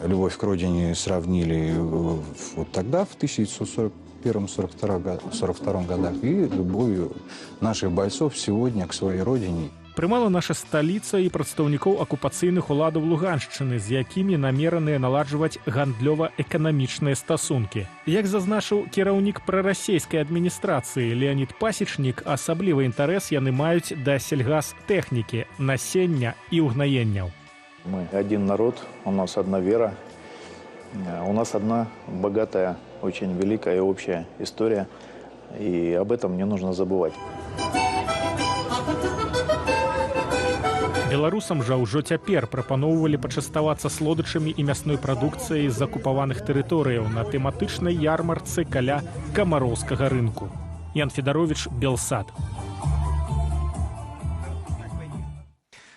Любовь к родине сравнили вот тогда, в 1941-1942 годах, и любовью наших бойцов сегодня к своей родине. Прымала наша сталіца і прадстаўнікоў акупацыйных уладаў Луганшчыны, з якімі намераныя наладжваць гандлёва-эканамічныя стасункі. Як зазначыў кіраўнік прарасійскай адміністрацыі Леонід Пасечнік, асаблівы інтарэс яны маюць да сельгазтэхнікі, насення і ўгнаенняў. Мы один народ, у нас одна вера. У нас одна богатая, очень великая и общая история, и об этом не нужно забывать. Беларусам жа ўжо цяпер прапаноўвалі пачаставацца слодычамі і мясной прадукцыяй з акупаваных тэрыторыяў на тэматычнай ярмарцы каля камароўскага рынку. Ян Федарович, Белсад.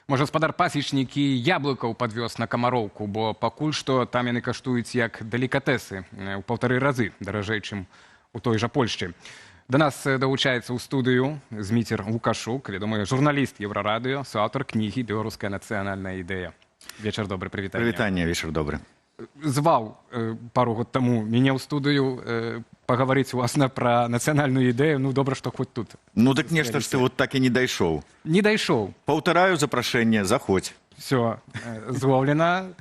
Можа, гаспадар пасечнікі яблыкаў падвёз на камароўку, бо пакуль што там яны каштуюць як делікатэсы ў 1,5 разы даражэй, чым у той жа Польшчы. До нас долучаецца ў студыю Зміцер Лукашук, вядомы журналіст Еўрарадыё, суаўтар кнігі «Беларуская нацыянальная ідэя». Вечар добры, прывітанне. Прывітанне, вечар добры. Зваў пару год таму мяне ў студыю пагаварыць уласна пра нацыянальную ідэю. Ну, добра, што хоць тут. Ну, так нешта ж ты вот так і не дайшоў. Не дайшоў. Паўтараю запрашэнне, заходзь. Все, зловлено,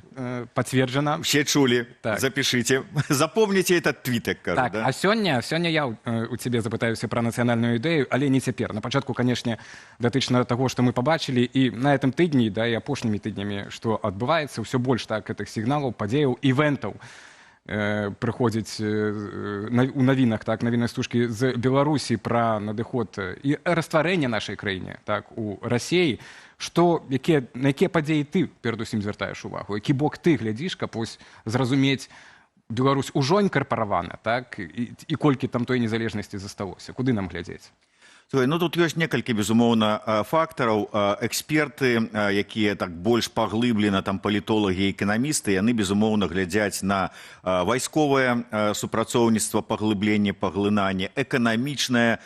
подтверждено. Все чули, так. Запишите. Запомните этот твит, кажу, так, да? А сёння я у цябе запытаюся пра нацыянальную ідэю, але не цяпер. На пачатку, канешне, датычна таго, што мы пабачылі, і на гэтым тыдні, да, і апошнімі тыднямі, што адбываецца, ўсё больш так гэтых сігналаў, падзеяў, івентаў прыходзіць у навінах, так, навіннай стужкі з Беларусі пра надыход і растварэнне нашай краіне, так, у Расіі. На якія падзеі ты перадусім звяртаеш увагу? Які бок ты глядзіш, каб зразумець, Беларусь ужо інкарпаравана, так? І колькі там той незалежнасці засталося? Куды нам глядзець? Ну, тут ёсць некалькі, безумоўна, фактараў. Эксперты, якія так больш паглыблена, там палітолагі і эканамісты, яны, безумоўна, глядзяць на вайсковае супрацоўніцтва, паглыбленне, паглынанне, эканамічнае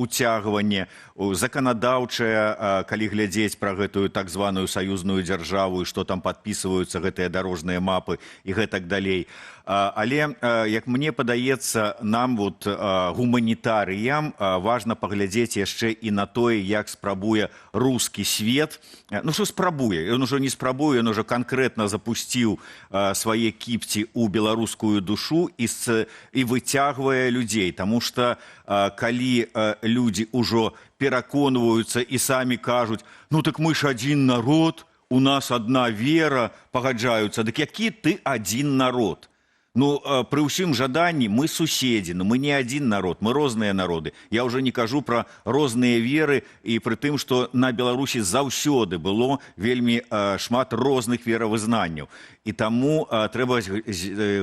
уцягванне, заканадаўчае, калі глядзець пра гэтую так званую саюзную дзяржаву і што там падпісваюцца гэтыя дарожныя мапы і гэтак далей. Але, як мне падаецца, нам, гуманітарыям, важна паглядзець яшчэ і на тое, як спрабуе рускі свет. Ну, што спрабуе? Ён ужо не спрабуе, ён ужо канкрэтна запусціў свае кіпці ў беларускую душу і выцягвае людзей. Таму што, калі людзі ўжо пераконваюцца і самі кажуць, ну, так мы ж адзін народ, у нас адна вера, пагаджаюцца. Дык які ты адзін народ? Ну, пры ўсім жаданні мы суседзі, но мы не адзін народ, мы розныя народы. Я ўжо не кажу пра розныя веры, і пры тым, што на Беларусі заўсёды было вельмі шмат розных веравызнанняў. І таму трэба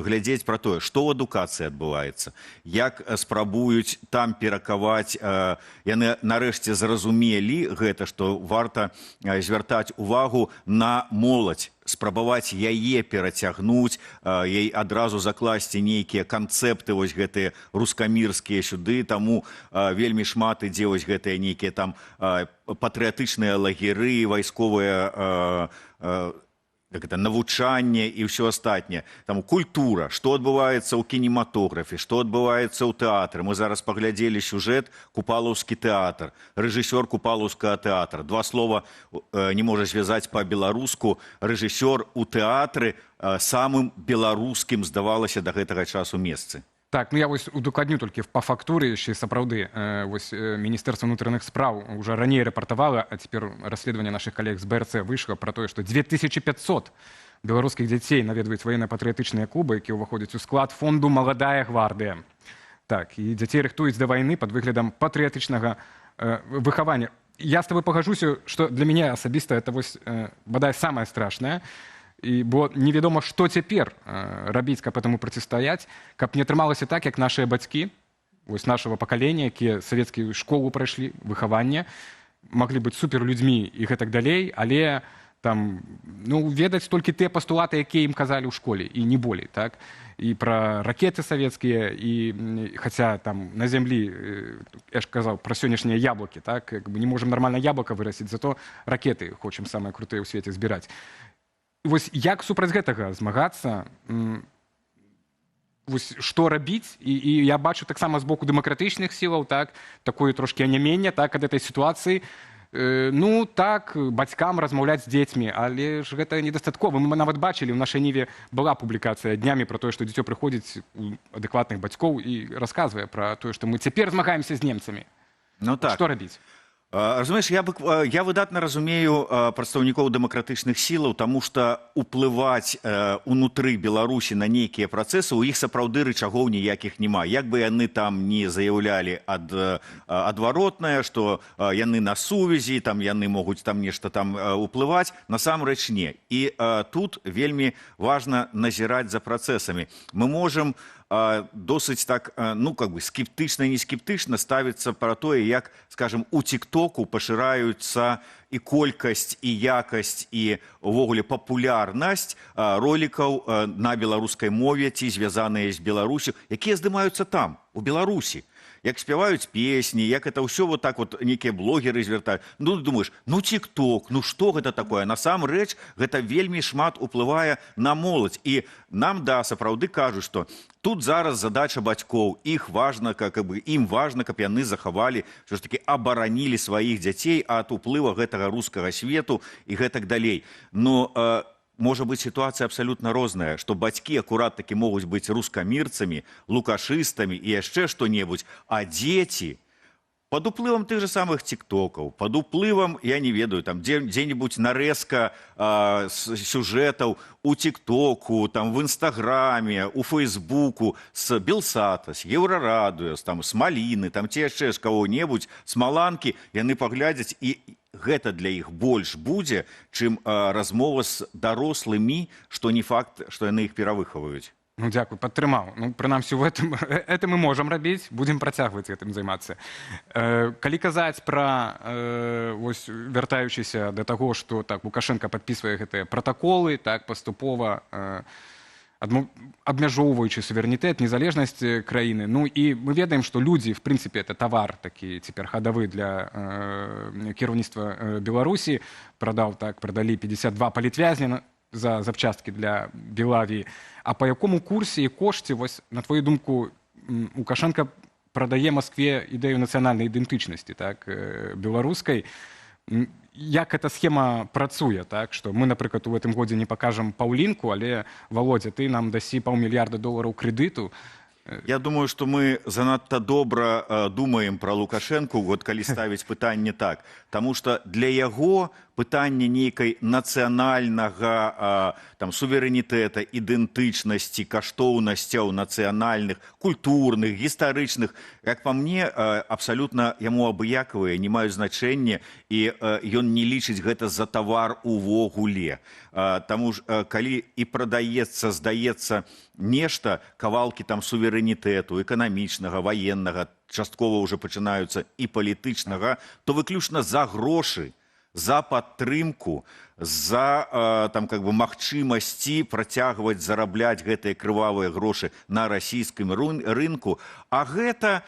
глядзець пра тое, што ў адукацыі адбываецца, як спрабуюць там перакаваць, яны нарэшце зразумелі гэта, што варта звяртаць увагу на моладзь, спрабаваць яе перацягнуць, ей адразу закласці нейкія канцэпты вось гэтыя рускамірскія сюды, таму вельмі шмат ідзе вось гэтыя нейкія там патрыятычныя лагеры, вайсковыя навучанне і ўсё астатняе. Там культура, што адбываецца ў кінематографе, што адбываецца ў тэатры. Мы зараз паглядзелі сюжэт «Купалаўскі тэатр», рэжысёр Купалаўскага тэатра. Два слова не можа звязаць па-беларуску. Рэжысёр у тэатры самым беларускім, здавалася, да гэтага часу месцы. Так, ну я удакладню толькі па фактуры, яшчэ сапраўды. Міністэрства ўнутраных спраў уже раней рэпартавала, а цяпер расследаванне нашых калег з БРЦ выйшла пра тое, што 2500 беларускіх дзяцей наведваюць ваенна-патрыятычныя клубы, якія ўваходзяць у склад фонду «Маладая гвардыя». Так, і дзяцей рыхтуюць да вайны пад выглядам патрыятычнага выхавання. Я з табой пагажуся, што для мяне асабіста это бадай самае страшнае, бо невядома, што цяпер рабіць, каб этому процістаяць, каб не атрымалася так, як нашыя бацькі, нашага пакалення, якія савецкую школу прайшлі, выхаванне, маглі быць суперлюдзьмі і гэтак далей, але там, ну, ведаць толькі тыя пастулаты, якія ім казалі ў школе, і не болей, так? І пра ракеты савецкія, і хаця там на зямлі, я ж казаў, пра сённяшнія яблыкі, так? Не можам нармальна яблыка вырасціць, зато ракеты хочам самыя крутыя ў свеце збіраць. Вось як супраць гэтага змагацца, што рабіць, і я бачу таксама з боку дэмакратычных сілаў, так, такое трошкі анямення, так, ад этой сітуацыі, ну, так, бацькам размаўляць з дзецьмі, але ж гэта недастаткова. Мы нават бачылі, ў нашай ніве была публікацыя днямі пра тое, што дзіцё прыходзіць у адэкватных бацькоў і расказвае пра тое, што мы цяпер змагаемся з немцамі. Ну так. Што рабіць? Разумееш, я выдатна разумею прадстаўнікоў дэмакратычных сілаў, таму што ўплываць унутры Беларусі на нейкія працэсы, у іх сапраўды рычагоў ніякіх няма. Як бы яны там не заяўлялі адваротнае, што яны на сувязі, там яны могуць там нешта там уплываць, насамрэч не. І тут вельмі важна назіраць за працэсамі. Мы можам досыць так, ну, как бы скептычна і не скептычна ставіцца пра тое, як, скажем, у тиктоку пашыраюцца і колькасць, і якасць, і увогуле папулярнасць ролікаў на беларускай мове ці звязаныя з Беларусю, якія здымаюцца там, у Беларусі. Як спяваюць песні, як это ўсё вот так вот некія блогеры звяртаюць. Ну, думаеш, ну, тик-ток, ну, што гэта такое? Насамрэч, гэта вельмі шмат уплывае на моладзь. І нам, да, сапраўды кажуць, што тут зараз задача бацькоў. Ім важна, каб яны захавалі, що ж таки, абаранілі сваіх дзяцей ад уплыва гэтага рускага свету і гэтак далей. Но можа быць сітуацыя абсалютна розная, што бацькі акурат такі могуць быць рускамірцамі, лукашыстамі і яшчэ што-небудзь, а дзеці пад уплывам тых же самых тиктокаў, пад уплывам, я не ведаю, там дзе-небудзь нарэзка сюжэтаў у тиктоку, там в інстаграме, у фейсбуку, з Белсата, з Еўрарадыё, там з Маліны, там ці яшчэ з каго-небудзь, з Маланкі, яны паглядзяць і гэта для іх больш будзе, чым размова з дарослымі, што не факт, што яны іх перавыхаваюць. Ну, дзякуй, падтрымаў. Ну, прынамсі, это мы можам рабіць, будзем працягваць гэтым займацца. Калі казаць пра, вяртаючыся да таго, што так Лукашенко падпісвае гэтыя пратаколы, так паступова абмяжоўваючы суверэнітэт, незалежнасць краіны. Ну, і мы ведаем, што людзі, в прынцыпе, это тавар такі цяпер хадавы для кіраўніцтва Беларусі. Прадалі 52 палітвязні за запчасткі для Белавіі. А па якому курсе і кошце, вось, на твою думку, Лукашенко прадае Маскве ідэю нацыянальнай ідэнтычнасці, так, беларускай? Як эта схема працуе, так, што мы, напрыклад, у гэтым годзе не пакажам паўлінку, але, Володя, ты нам дасі $500 мільярда крэдыту. Я думаю, што мы занадта добра думаем пра Лукашэнку, вот калі ставіць пытанне так. Таму што для яго пытанне нейкай нацыянальнага суверэнітэта, ідэнтычнасці, каштоўнасцяў нацыянальных, культурных, гістарычных, як па мне, абсалютна яму абыякавыя, не маюць значэння, і ён не лічыць гэта за тавар увогуле. Таму ж, калі і прадаецца, здаецца нешта, кавалкі там суверэнітэту, эканамічнага, ваеннага, часткова ўжо пачынаюцца і палітычнага, то выключна за грошы, за падтрымку, за магчымасці працягваць зарабляць гэтыя крывавыя грошы на расійскім рынку. А гэта,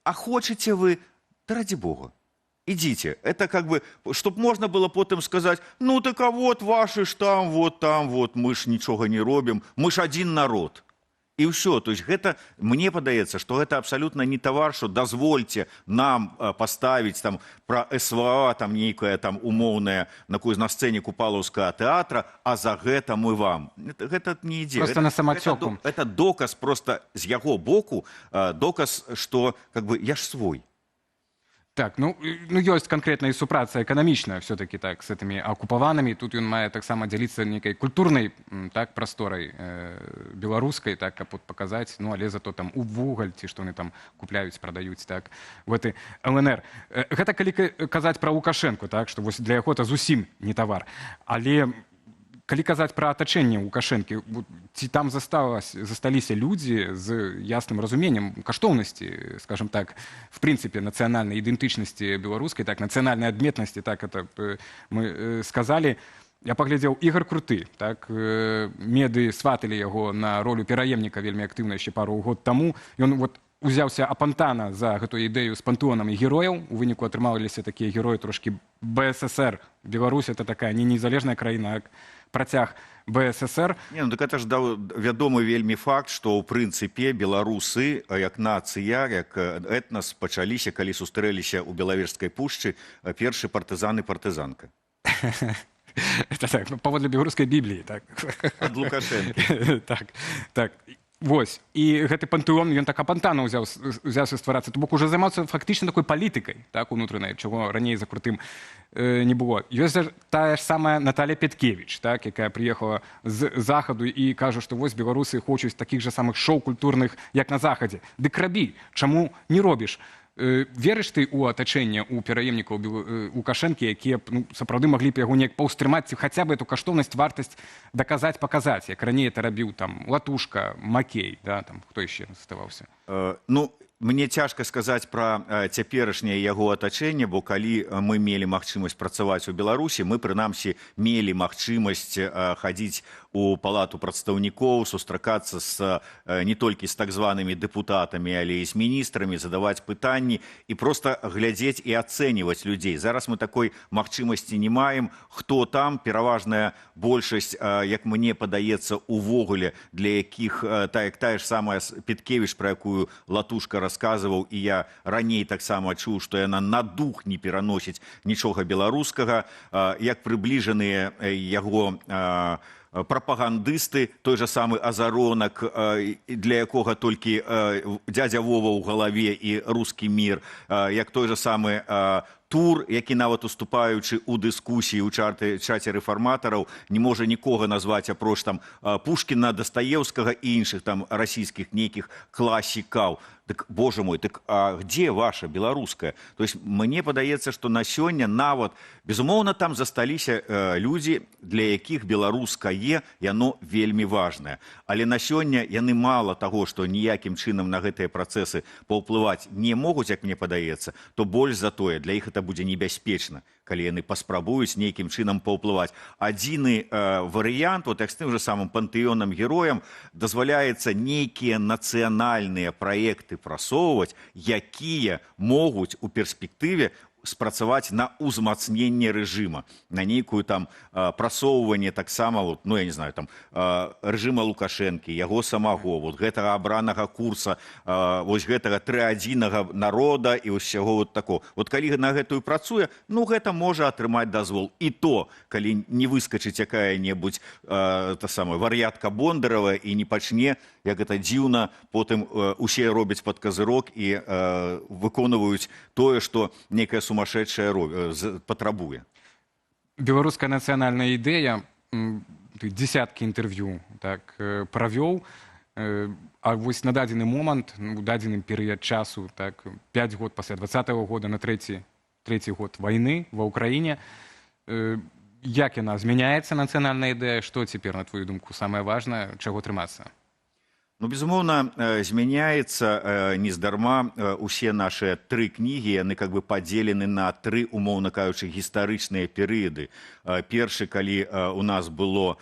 а хочаце вы, да ради Бога, идите. Это чтоб можно было потом сказать, ну так а вот ваши ж там, вот, мы ж нічога не робім, мы ж один народ. І ўсё, то есть гэта, мне падаецца, што гэта абсалютна не тавар, што дазвольце нам паставіць там пра СВА, там нейкая там умоўная на сцэне Купалаўскага тэатра, а за гэта мы вам. Гэта не ідзе. Просто на самацёку. Это доказ просто з яго боку, доказ, што я ж свой. Так, ну ёсць канкрэтная супраца эканамічная все-таки так с этими акупаванымі. Тут ён мае таксама дзяліцца нейкай культурнай так прасторай беларускай, так каб паказаць, ну але зато там увугаль ці што яны там купляюць, прадаюць так в этой ЛНР. Гэта калі казаць пра Лукашэнку, так што вось для яго это зусім не тавар. Але калі казаць пра атачэнне Лукашэнкі, ці там засталіся людзі з ясным разуменнем каштоўнасці, скажем так, в прынцыпе, нацыянальнай ідэнтычнасці беларускай, так, нацыянальнай адметнасці, так, это мы сказалі. Я паглядзеў Ігор Круты, так, меды сваталі яго на ролю пераемніка вельмі актыўна яшчэ пару год таму. Ён вот узяўся апантана за гэтую ідэю з пантеонам і герояў. У выніку атрымаліся такія героі трошкі БССР. Беларусь — это такая не незалежная краіна, а працяг БССР. Не, ну так это ж вядомы вельмі факт, што ў прынцыпе беларусы, як нацыя, як этнас пачаліся, калі сустрэліся ў Белавежскай пушчы першы партызан і партызанка. Это так, паводле беларускай Бібліі, так. Ад Лукашэнкі. Так. Вось. І гэты пантэон, ён так апантана ўзяўся стварацца. То бок уже займацца фактычна такой палітыкай, так, унутранай, чаго раней за крутым не было. Ёсць тая ж самая Наталя Петкевіч, так, якая прыехала з захаду і кажа, што вось беларусы хочуць такіх жа самых шоу культурных, як на захадзе. Дык рабі, чаму не робіш? Верыш ты ў атачэнне ў пераемнікаў Лукашэнкі, якія сапраўды маглі б яго неяк паўстрымаць ці хаця бы эту каштоўнасць, вартасць даказаць, паказаць, як раней это рабіў там Латушка, Макей, да, там хто яшчэ заставаўся? Мне цяжка сказаць пра цяперашняе яго атачэнне, бо калі мы мелі магчымасць працаваць у Беларусі, мы прынамсі мелі магчымасць хадзіць у палату прадстаўнікоў, сустракацца не толькі з так званымі дэпутатамі, але і з міністрамі, задаваць пытанні і проста глядзець і ацэньваць людзей. Зараз мы такой магчымасці не маем. Хто там? Пераважная большасць, як мне падаецца, увогуле, для якіх тая ж самая Петкевіч, пра якую Латушка расказваў, і я раней таксама чуў, што яна на дух не пераносіць нічога беларускага, як прыбліжаныя яго прапагандысты, той жа самы Азаронак, для якога толькі дзядзя Вова ў галаве і рускі мір, як той жа самы Тур, які нават уступаючы ў дыскусіі ў чаце рэфарматараў, не можа нікога назваць апроч там Пушкіна, Дастаеўскага і іншых там расійскіх нейкіх класікаў. Так, боже мой, так а где ваша беларуская? То есть мне падаецца, што на сёння нават, безумоўна, там засталіся людзі, для якіх беларускае, яно вельмі важнае. Але на сёння яны мала таго, што ніякім чынам на гэтыя працэсы паўплываць не могуць, як мне падаецца, то больш за тое, для іх это будзе небяспечна, калі яны паспрабуюць нейкім чынам паўплываць. Адзіны варыянт, вот як з тым жа самым пантэёнам героям, дазваляецца нейкія нацыянальныя праекты прасоўваць, якія могуць у перспектыве спрацаваць на ўзмацненне рэжыма, на нейкую там прасоўванне таксама, ну я не знаю, там рэжыма Лукашэнкі, яго самого, вот гэтага абранага курса, вось гэтага трыадзінага народа і ўсяго вот такого. Вот калі на гэтую працуе, ну гэта можа атрымаць дазвол. І то, калі не выскачыць якая-небудзь та самая вар'ятка Бондарова і не пачне, як гэта дзіўна, потым усе робяць пад казырок і выконваюць тое, што некая сумасшедшая патрабуе. Беларуская нацыянальная ідэя, ты дзесяткі інтэрв'ю так правёў, а вось на дадзены момант, у дадзеным перыяд часу, так 5 год пасля 20-го года на трэці год вайны ва ўкраіне, як яна змяняецца, нацыянальная ідэя, што цяпер, на твою думку, самае важнае, чаго трымацца? Ну, безумоўна, змяняецца нездарма усе нашыя 3 кнігі, яны как бы падзелены на 3, умоўна кажучы, гістарычныя перыяды. Першы, калі у нас было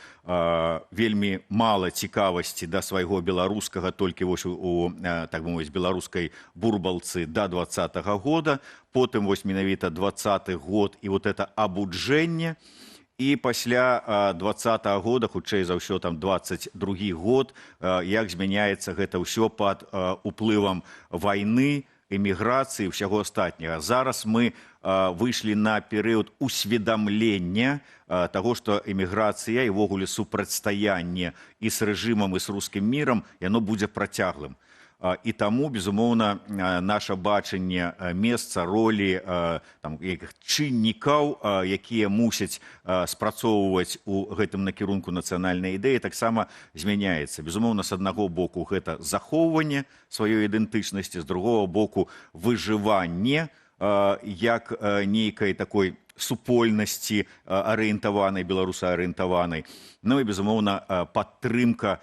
вельмі мала цікавасці да свайго беларускага, толькі вось у, так бы мовіць, беларускай бурбалцы да 20-го года, потым вось менавіта 20-й год і вот это абуджэнне. І пасля 20-го года, хутчэй за ўсё, там 22-й год, як змяняецца гэта ўсё пад уплывам вайны, эміграцыі, ўсяго астатняга. Зараз мы выйшлі на перыяд усведамлення таго, што эміграцыя і ўвогуле супрацьстаянне і з рэжымам, і з рускім мірам, яно будзе працяглым. І таму, безумоўна, наша бачанне месца, ролі чыннікаў, якія мусяць спрацоўваць у гэтым накірунку нацыянальнай ідэі, таксама змяняецца. Безумоўна, з аднаго боку гэта захоўванне сваёй ідэнтычнасці, з другого боку выжыванне як нейкай такой супольнасці арыентаванай, беларусаарыентаванай. Ну і, безумоўна, падтрымка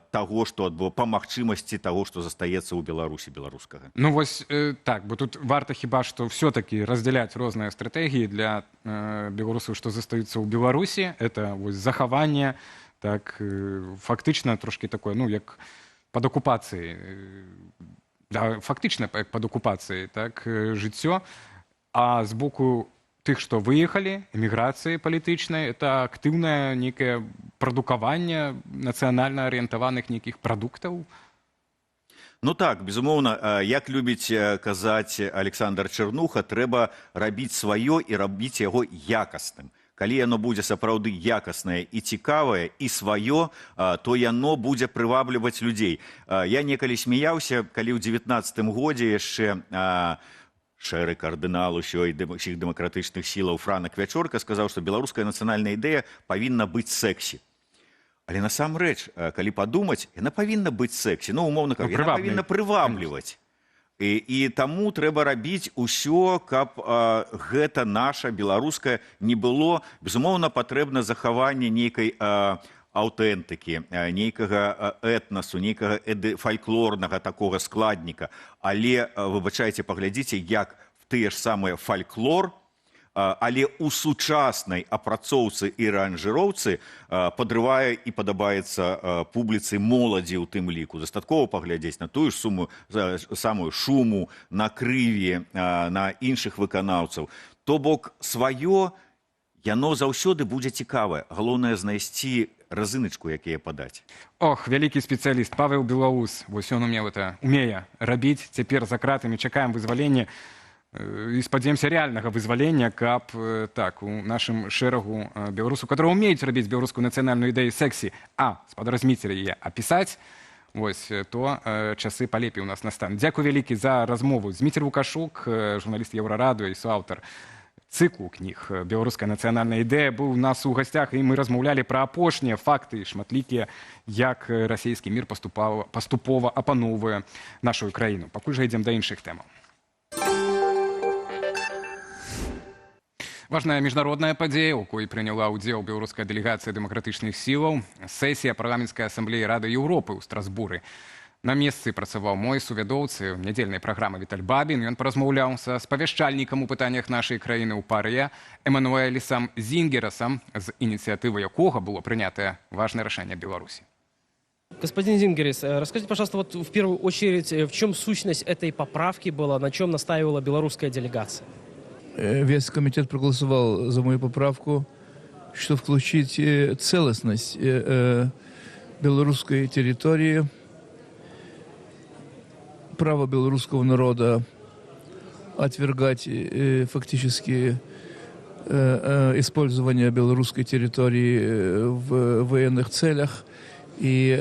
таго, што па магчымасці таго, што застаецца ў Беларусі беларускага. Ну вось так, бо тут варта хіба што все-таки раздзяляць розныя стратэгіі для беларусаў, што застаюцца ў Беларусі. Это вось захаванне, так, фактычна трошки такое, ну, як пад акупацыяй, да, фактычна як пад акупацыяй, так, жыццё. А з боку тых, што выехалі, эміграцыі палітычнай, это актыўнае нейкае прадукаванне нацыянальна арыентаваных нейкіх прадуктаў? Ну так, безумоўна, як любіць казаць Александр Чарнуха, трэба рабіць сваё і рабіць яго якасным. калі яно будзе сапраўды якаснае і цікавае і сваё, то яно будзе прывабліваць людзей. Я некалі смяяўся, калі ў 19-м годзе яшчэ шэры кардынал усіх дэмакратычных сілаў Франак Вячорка сказаў, што беларуская нацыянальная ідэя павінна быць сэксі. Але насамрэч, калі падумаць, яна павінна быць сэксі, умоўна кажучы, яна павінна прывабліваць. І таму трэба рабіць усё, каб гэта наша беларускае не было. Безумоўна, патрэбна захаванне нейкай аўтэнтыкі, нейкага этнасу, нейкага фальклорнага такога складніка. Але, выбачайце, паглядзіце, як в тыя ж самыя фальклор, але ў сучаснай апрацоўцы і аранжыроўцы падрывае і падабаецца публіцы моладзі ў тым ліку. Дастаткова паглядзець на тую ж самую Шуму, на Крыві, на іншых выканаўцаў. То бок сваё, яно заўсёды будзе цікавае. Галоўнае знайсці разыначку, якія падаць. Ох, вялікі спецыяліст Павел Белаус. Вось ён умее рабіць. Цяпер за кратамі чакаем вызвалення. І спадзяемся рэальнага вызвалення, каб так, у нашым шэрагу беларусаў, которые умеюць рабіць беларускую нацыянальную ідэю сэксі, спадаразміцер яе апісаць, вось, то часы палепей у нас настануць. Дзякуй вялікі за размову. Зміцер Лукашук, журналіст Еўрарадыё і суаўтар цыклу кніг «Беларуская нацыянальная ідэя», быў у нас у гасцях, і мы размаўлялі пра апошнія факты шматлікія, як расійскі мір паступова апаноўвае нашу краіну. Пакуль жа ідзем да іншых тэмаў. Важная міжнародная падзея, у якой прыняла ўдзел беларуская дэлегацыя дэмакратычных сілаў, сесія парламенцкай асамблеі Рады Еўропы ў Страсбуры. На месцы працаваў мой сувядоўцы нядзельнай праграмы Віталь Бабін. Ён паразмаўляў са спавяшчальнікам у пытаннях нашай краіны ў ПАРЕ Эмануэлісам Зінгерасам, з ініцыятывы якога было прынятае важное решение Беларуси. Господин Зингерис, расскажите, пожалуйста, вот в первую очередь, в чем сущность этой поправки была, на чем настаивала белорусская делегация? Весь комитет проголосовал за мою поправку, что включить целостность белорусской территории, право белорусского народа отвергать фактически использование белорусской территории в военных целях и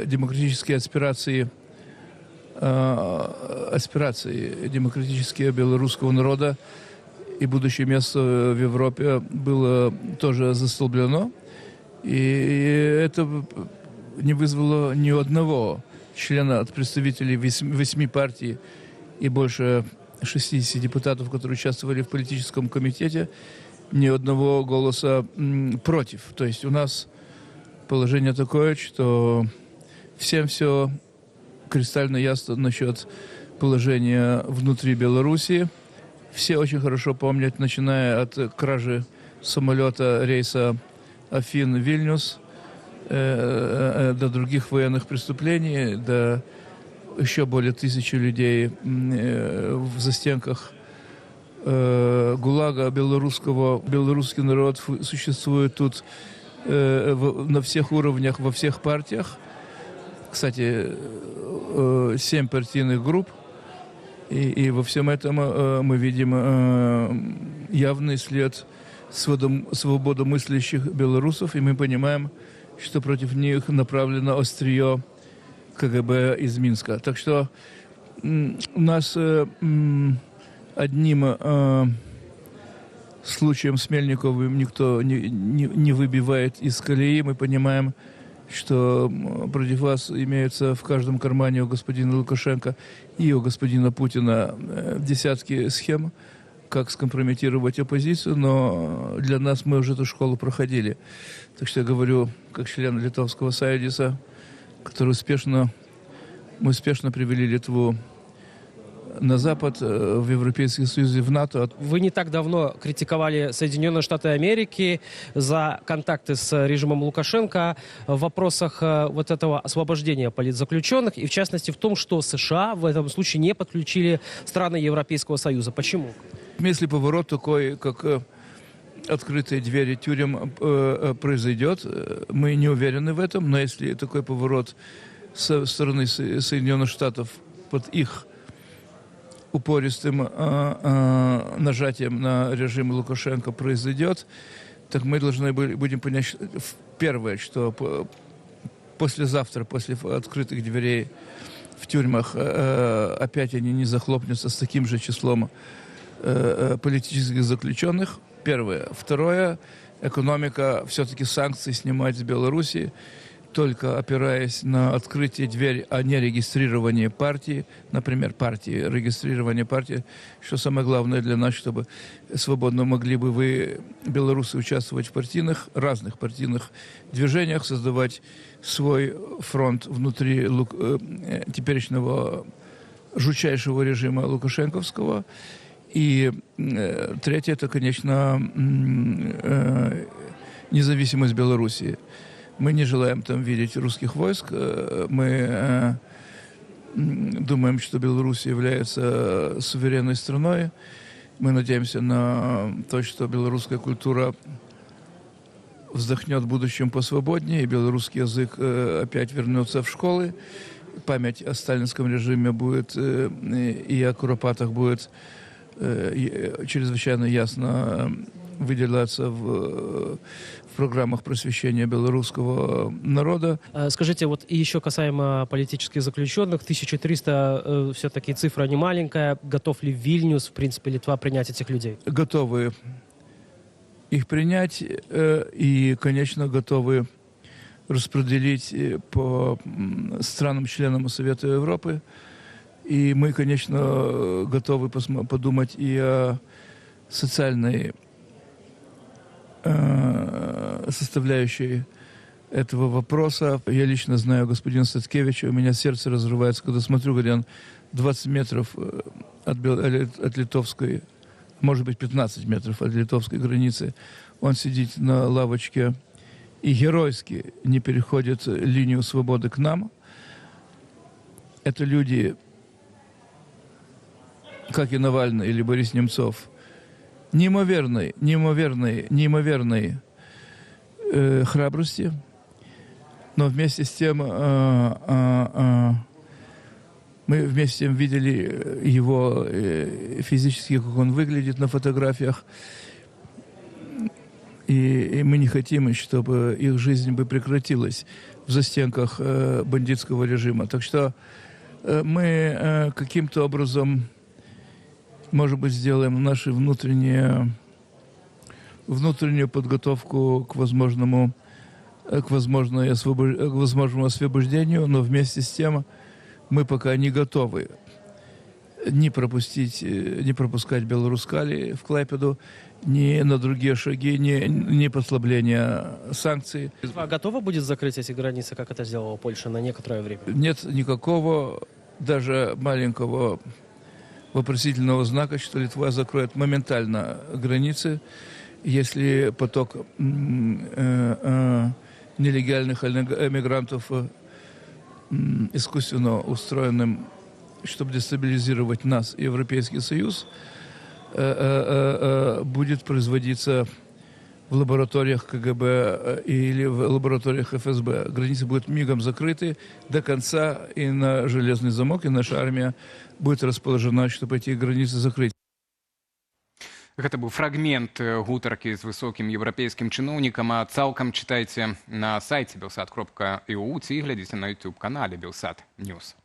демократические аспирации демократические белорусского народа и будущее место в Европе было тоже застолблено. И это не вызвало ни одного члена от представителей 8 партий и больше 60 депутатов, которые участвовали в политическом комитете, ни одного голоса против. То есть у нас положение такое, что всем все кристально ясно насчет положения внутри Беларуси. Все очень хорошо помнят, начиная от кражи самолета рейса Афин-Вильнюс до других военных преступлений, до еще более 1000 людей в застенках ГУЛАГа белорусского. Белорусский народ существует тут на всех уровнях, во всех партиях. Кстати, 7 партийных групп. И во всем этом мы видим явный след свободомыслящих белорусов. И мы понимаем, что против них направлено острие КГБ из Минска. Так что у нас одним случаем с Мельниковым никто не выбивает из колеи. Мы понимаем, что против вас имеются в каждом кармане у господина Лукашенко и у господина Путина десятки схем, как скомпрометировать оппозицию, но для нас мы уже эту школу проходили. Так что я говорю, как член Литовского Союза, который мы успешно привели Литву на Запад, в Европейский Союз и в НАТО. Вы не так давно критиковали Соединенные Штаты Америки за контакты с режимом Лукашенко в вопросах вот этого освобождения политзаключенных, и в частности в том, что США в этом случае не подключили страны Европейского Союза. Почему? Если поворот такой, как открытые двери тюрем произойдет, мы не уверены в этом, но если такой поворот со стороны Соединенных Штатов под их упористым нажатием на режим Лукашенко произойдет, так мы должны будем понять, первое, что послезавтра, после открытых дверей в тюрьмах, опять они не захлопнутся с таким же числом политических заключенных. Первое. Второе. Экономика, все-таки санкции снимать с Беларуси, только опираясь на открытие двери, а не регистрирование партии, например, регистрирование партии, что самое главное для нас, чтобы свободно могли бы вы, белорусы, участвовать в разных партийных движениях, создавать свой фронт внутри теперешнего жутчайшего режима лукашенковского. И третье, это, конечно, независимость Белоруссии. Мы не желаем там видеть русских войск. Мы думаем, что Беларусь является суверенной страной. Мы надеемся на то, что белорусская культура вздохнет в будущем посвободнее, и белорусский язык опять вернется в школы. Память о сталинском режиме будет и о куропатах будет чрезвычайно ясно выделяться в программах просвещения белорусского народа. Скажите, вот и еще касаемо политических заключенных, 1300 все-таки цифра не маленькая. Готов ли Вильнюс, в принципе, Литва принять этих людей? Готовы их принять и, конечно, готовы распределить по странам-членам Совета Европы. И мы, конечно, готовы подумать и о социальной составляющей этого вопроса. Я лично знаю господина Статкевича, у меня сердце разрывается, когда смотрю, где он 20 метров от литовской, может быть, 15 метров от литовской границы, он сидит на лавочке и геройски не переходит линию свободы к нам. Это люди, как и Навальный или Борис Немцов, неимоверной храбрости, но вместе с тем мы вместе с тем видели его физически, как он выглядит на фотографиях, и мы не хотим, чтобы их жизнь бы прекратилась в застенках бандитского режима. Так что мы каким-то образом, может быть, сделаем нашу внутреннюю подготовку к возможному освобождению, но вместе с тем мы пока не готовы не пропускать Белорускали в Клайпеду, ни на другие шаги, ни послабления санкций. Литва готова будет закрыть эти границы, как это сделала Польша, на некоторое время? Нет никакого, даже маленького вопросительного знака, что Литва закроет моментально границы, если поток нелегальных эмигрантов искусственно устроенным, чтобы дестабилизировать нас, Европейский Союз, будет производиться в лабораториях КГБ или в лабораториях ФСБ. Границы будут мигом закрыты до конца, и на железный замок, и наша армия будет расположена, чтобы эти границы закрыть. Гэта быў фрагмент гутаркі з высокім еўрапейскім чыноўнікам, а цалкам чытайце на сайце belsat.eu ці глядзіце на YouTube-канале Белсат Ньюс.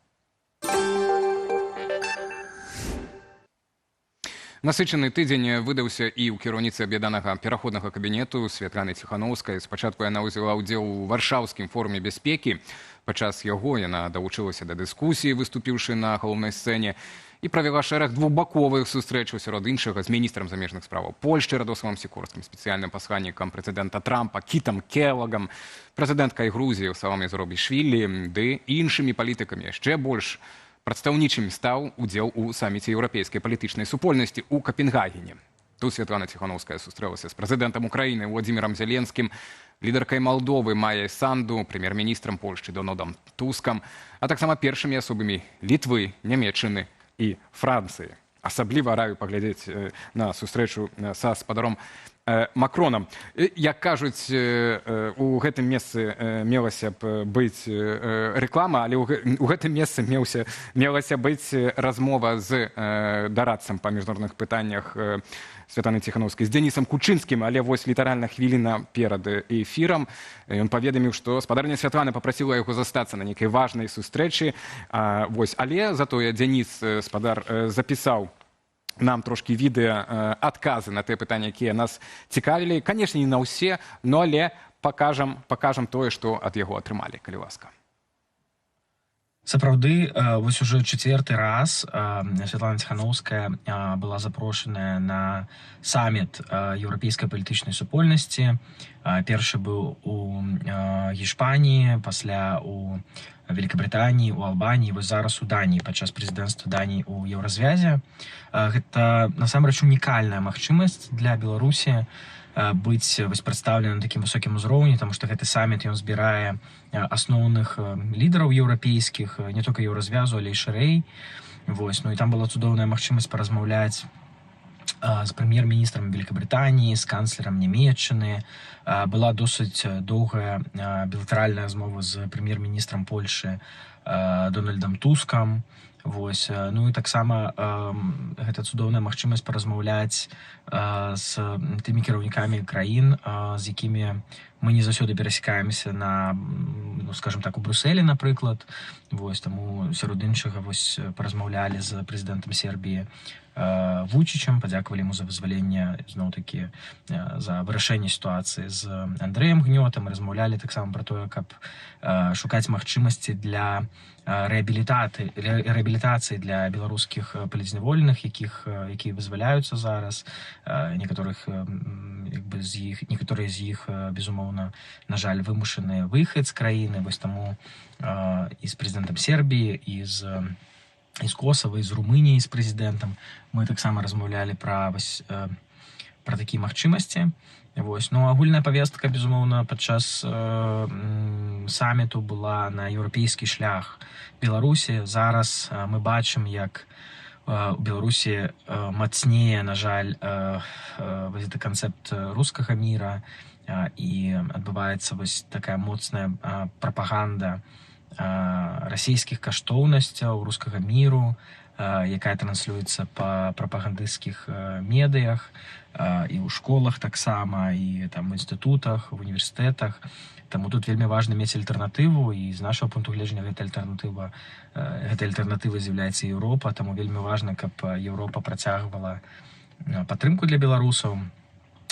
Насычаны тыдзень выдаўся і ў кіраўніцы аб'яднанага пераходнага кабінету Святланы Ціханаўскай. Спачатку яна ўзяла ўдзел у варшаўскім форуме бяспекі. Падчас яго яна далучылася да дыскусіі, выступіўшы на галоўнай сцэне, і правяла шэраг двухбаковых сустрэчаў сярод іншага з міністрам замежных справаў Польшчы Радосławом Сікорскім, спецыяльным пасланнікам прэзідэнта Трампа Кітам Келлагам, прэзідэнткай Грузіі Саломай Зурабішвілі ды іншымі палітыкамі. Яшчэ больш прадстаўнічым стаў удзел у саміце еўрапейскай палітычнай супольнасці ў Капенгагене. Тут Святлана Ціханаўская сустрэлася з прэзідэнтам Украіны Владзімірам Зеленскім, лідаркай Малдовы Майяй Санду, прэм'ер-міністрам Польшчы Дональдам Тускам, а таксама першымі асобамі Літвы, Нямецчыны і Францыі. Асабліва раю паглядзець на сустрэчу са спадаром Макронам. Як кажуць, у гэтым месцы мелася б быць рэклама, але у гэтым месцы мелася быць размова з дарадцам па міжнародных пытаннях Святланы Ціхановскай, з Дзенісам Кучынскім, але вось літаральна хвіліна перад эфірам ён паведаміў, што спадарня Святлана папрасіла яго застацца на нейкай важнай сустрэчы, але затое Дзеніс спадар запісаў нам трошки відэа адказы на тыя пытанні, якія нас цікавілі. Канешне, не на ўсе, но але пакажам тое, што ад яго атрымалі, калі ласка. Сапраўды, вось уже чацвёрты раз Святлана Ціхановская была запрошаная на саміт еўрапейскай палітычнай супольнасці. Першы быў у Іспаніі, пасля у Великабрытаніі, у Албаніі, вось зараз у Даніі падчас прэзідэнцтва Даніі ў Еўразвязе. Гэта насамрэч унікальная магчымасць для Беларусі быць прадстаўленым на такім высокім узроўні, таму што гэты саміт ён збірае асноўных лідараў еўрапейскіх, не толькі Еўразвязу, але і шырэй. Вось, ну і там была цудоўная магчымасць паразмаўляць з прэм'ер-міністрам Великабрытаніі, з канцлерам Нямецчыны. Была досыць доўгая білатэральная размова з прэм'ер-міністрам Польшы Дональдам Тускам. Вось. Ну і таксама гэта цудоўная магчымасць паразмаўляць з тымі кіраўнікамі краін, з якімі мы не заўсёды перасекаемся на, ну, скажем так, у Брюсселі, напрыклад. Вось, таму сярод іншага вось паразмаўлялі з прэзідэнтам Сербіі Вучичам, падзякавалі яму за вызваленне, зноў-такі, за вырашэнне сітуацыі з Андрэем Гнётам, размаўлялі таксама пра тое, каб шукаць магчымасці для рэабілітацыі для беларускіх палітзняволеных, якія вызваляюцца зараз. Некаторыя з іх, безумоўна, на жаль, вымушаны выехаць з краіны. Вось таму і з прэзідэнтам Сербіі, і з Косава, і з Румыніі, з прэзідэнтам мы таксама размаўлялі пра такія магчымасці. Вось. Ну, агульная павестка, безумоўна, падчас саміту была на еўрапейскі шлях Беларусі. Зараз мы бачым, як у Беларусі мацнее, на жаль, гэты канцэпт рускага міра, і адбываецца вось такая моцная прапаганда расійскіх каштоўнасцяў, рускага міру, якая транслюецца па прапагандысцкіх медыях, і ў школах таксама, і там у інстытутах, в універсітэтах. Таму тут вельмі важна мець альтэрнатыву, і з нашага пункту гледжання гэтай альтэрнатывай з'яўляецца Еўропа, таму вельмі важна, каб Еўропа працягвала падтрымку для беларусаў,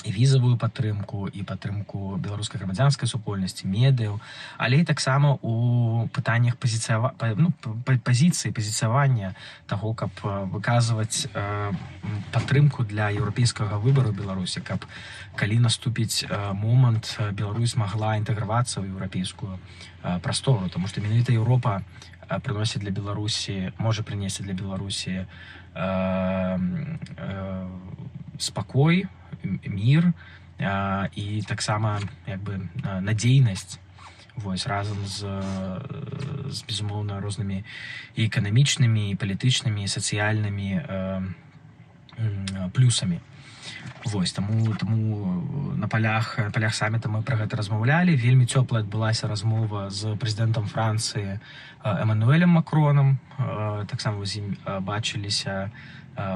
і візавую падтрымку, і падтрымку беларускай грамадзянскай супольнасці, медыяў, але і таксама у пытаннях пазіцыявання таго, каб выказваць падтрымку для еўрапейскага выбару Беларусі, каб калі наступіць момант, Беларусь магла інтэгравацца ў еўрапейскую прастору, таму што менавіта Еўропа прыносіць для Беларусі, можа прынесці для Беларусі спакой, мір і таксама надзейнасць, вось, разам з безумоўна рознымі і эканамічнымі, і палітычнымі, і сацыяльнымі плюсамі. Вось, таму на палях саміта мы пра гэта размаўлялі. Вельмі цёплая адбылася размова з прэзідэнтам Францыі Эмануэлем Макронам. Таксама з ім бачыліся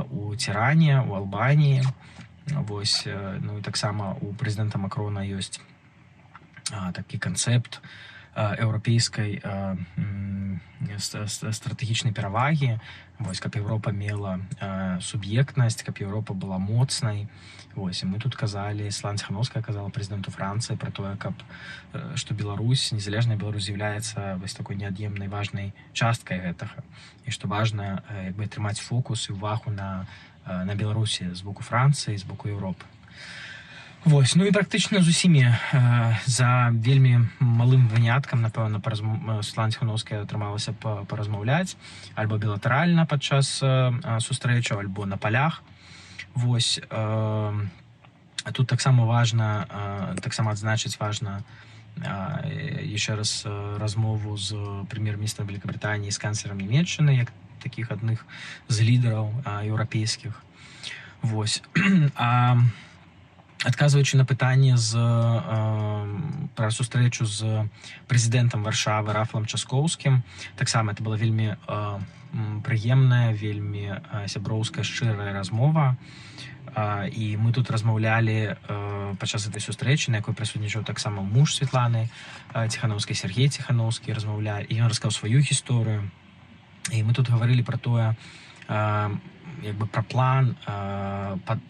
у Ціране, у Албаніі. Вось, ну і таксама у прэзідэнта Макрона ёсць такі канцэпт еўрапейскай стратэгічнай перавагі, вось, каб Еўропа мела суб'ектнасць, каб Еўропа была моцнай. Вось, і мы тут казалі, Святлана Ціхановская казала прэзідэнту Францыі пра тое, што Беларусь, незалежная Беларусь з'яўляецца вось такой неад'емнай важнай часткай гэтага, і што важна трымаць фокус і ўвагу на Беларусі з боку Францыі, з боку Еўропы. Вось, ну і практычна з усімі, за вельмі малым выняткам, напэўна, Святлана Ціхановская атрымалася паразмаўляць альбо білатэральна падчас сустрэчаў, альбо на палях. Вось, тут таксама важна, таксама адзначыць важна яшчэ раз размову з прэм'ер-міністрам Великабрытаніі, з канцлерам Нямецчыны, як таких адных з лідараў еўрапейскіх. Вось. Адказваючы на пытанне пра сустрэчу з прэзідэнтам Варшавы Рафалам Часкоўскім, таксама это была вельмі прыемная, вельмі сяброўская, шчырая размова. І мы тут размаўлялі падчас гэтай сустрэчы, на якой прысутнічаў таксама муж Светланы Ціханаўскай, Сергей Ціханаўскі, размаўляе, і ён расказаў сваю гісторыю. І мы тут гаварылі пра тое, пра план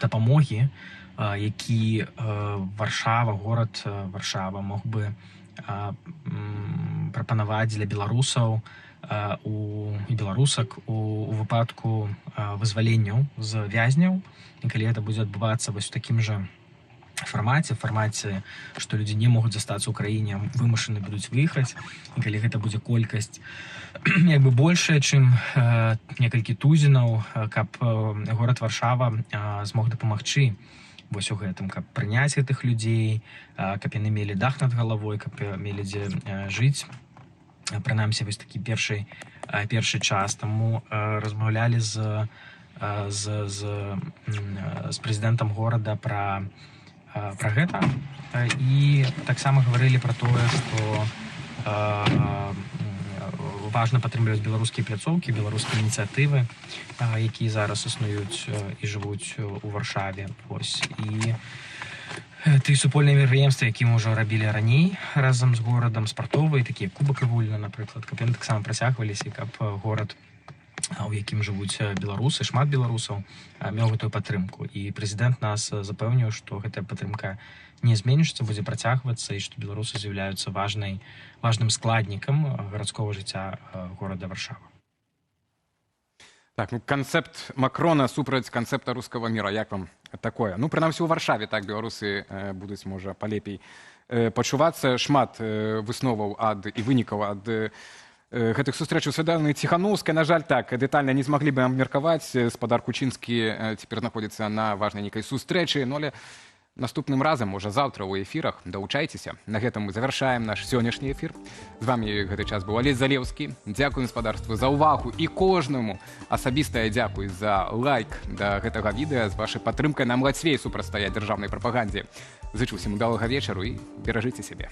дапамогі, які Варшава, горад Варшава мог бы прапанаваць для беларусаў і беларусак у выпадку вызваленняў з вязняў. І калі гэта будзе адбывацца вось у такім жа фармаце, што людзі не могуць застацца ў краіне, вымушаны будуць выехаць, і калі гэта будзе колькасць большая, чым некалькі тузінаў, каб горад Варшава змог дапамагчы вось у гэтым, каб прыняць гэтых людзей, каб яны мелі дах над галавой, каб мелі дзе жыць. Прынамсі, вось такі першы час. Таму размаўлялі з прэзідэнтам горада пра гэта. І таксама гаварылі пра тое, што важна падтрымліваць беларускія пляцоўкі, беларускія ініцыятывы, якія зараз існуюць і жывуць у Варшаве. І тыя супольныя мерапрыемствы, які мы ўжо рабілі раней разам з горадам, спартовыя, такія кубак і вольна, напрыклад, каб яны таксама працягваліся, каб горад, у якім жывуць беларусы, шмат беларусаў, меў гэтую падтрымку. І прэзідэнт нас запэўніў, што гэтая падтрымка не зменшыцца, будзе працягвацца, і што беларусы з'яўляюцца важным складнікам гарадскога жыцця горада Варшава. Так, канцэпт Макрона супраць канцэпта рускага міра. Як вам такое? Прынамсі, у Варшаве так беларусы будуць, можа, палепей пачувацца. Шмат высноваў і вынікаў ад гэтых сустрэчаў Светланы Ціханаўскай. На жаль, так, дэтальна не змаглі бы абмеркаваць. Спадар Кучынскі цяпер знаходзіцца на важнай нейкай сустрэчы, але наступным разам, можа, заўтра ў эфірах. Далучайцеся. На гэтым мы завяршаем наш сённяшні эфір. З вамі гэты час быў Алесь Залеўскі. Дзякуем спадарству за ўвагу і кожнаму асабістае дзякуй за лайк да гэтага відэа. З вашай падтрымкай нам лацвей супрацьстаяць дзяржаўнай прапагандзе. Зычу ўсім удалага вечару і беражыце сябе.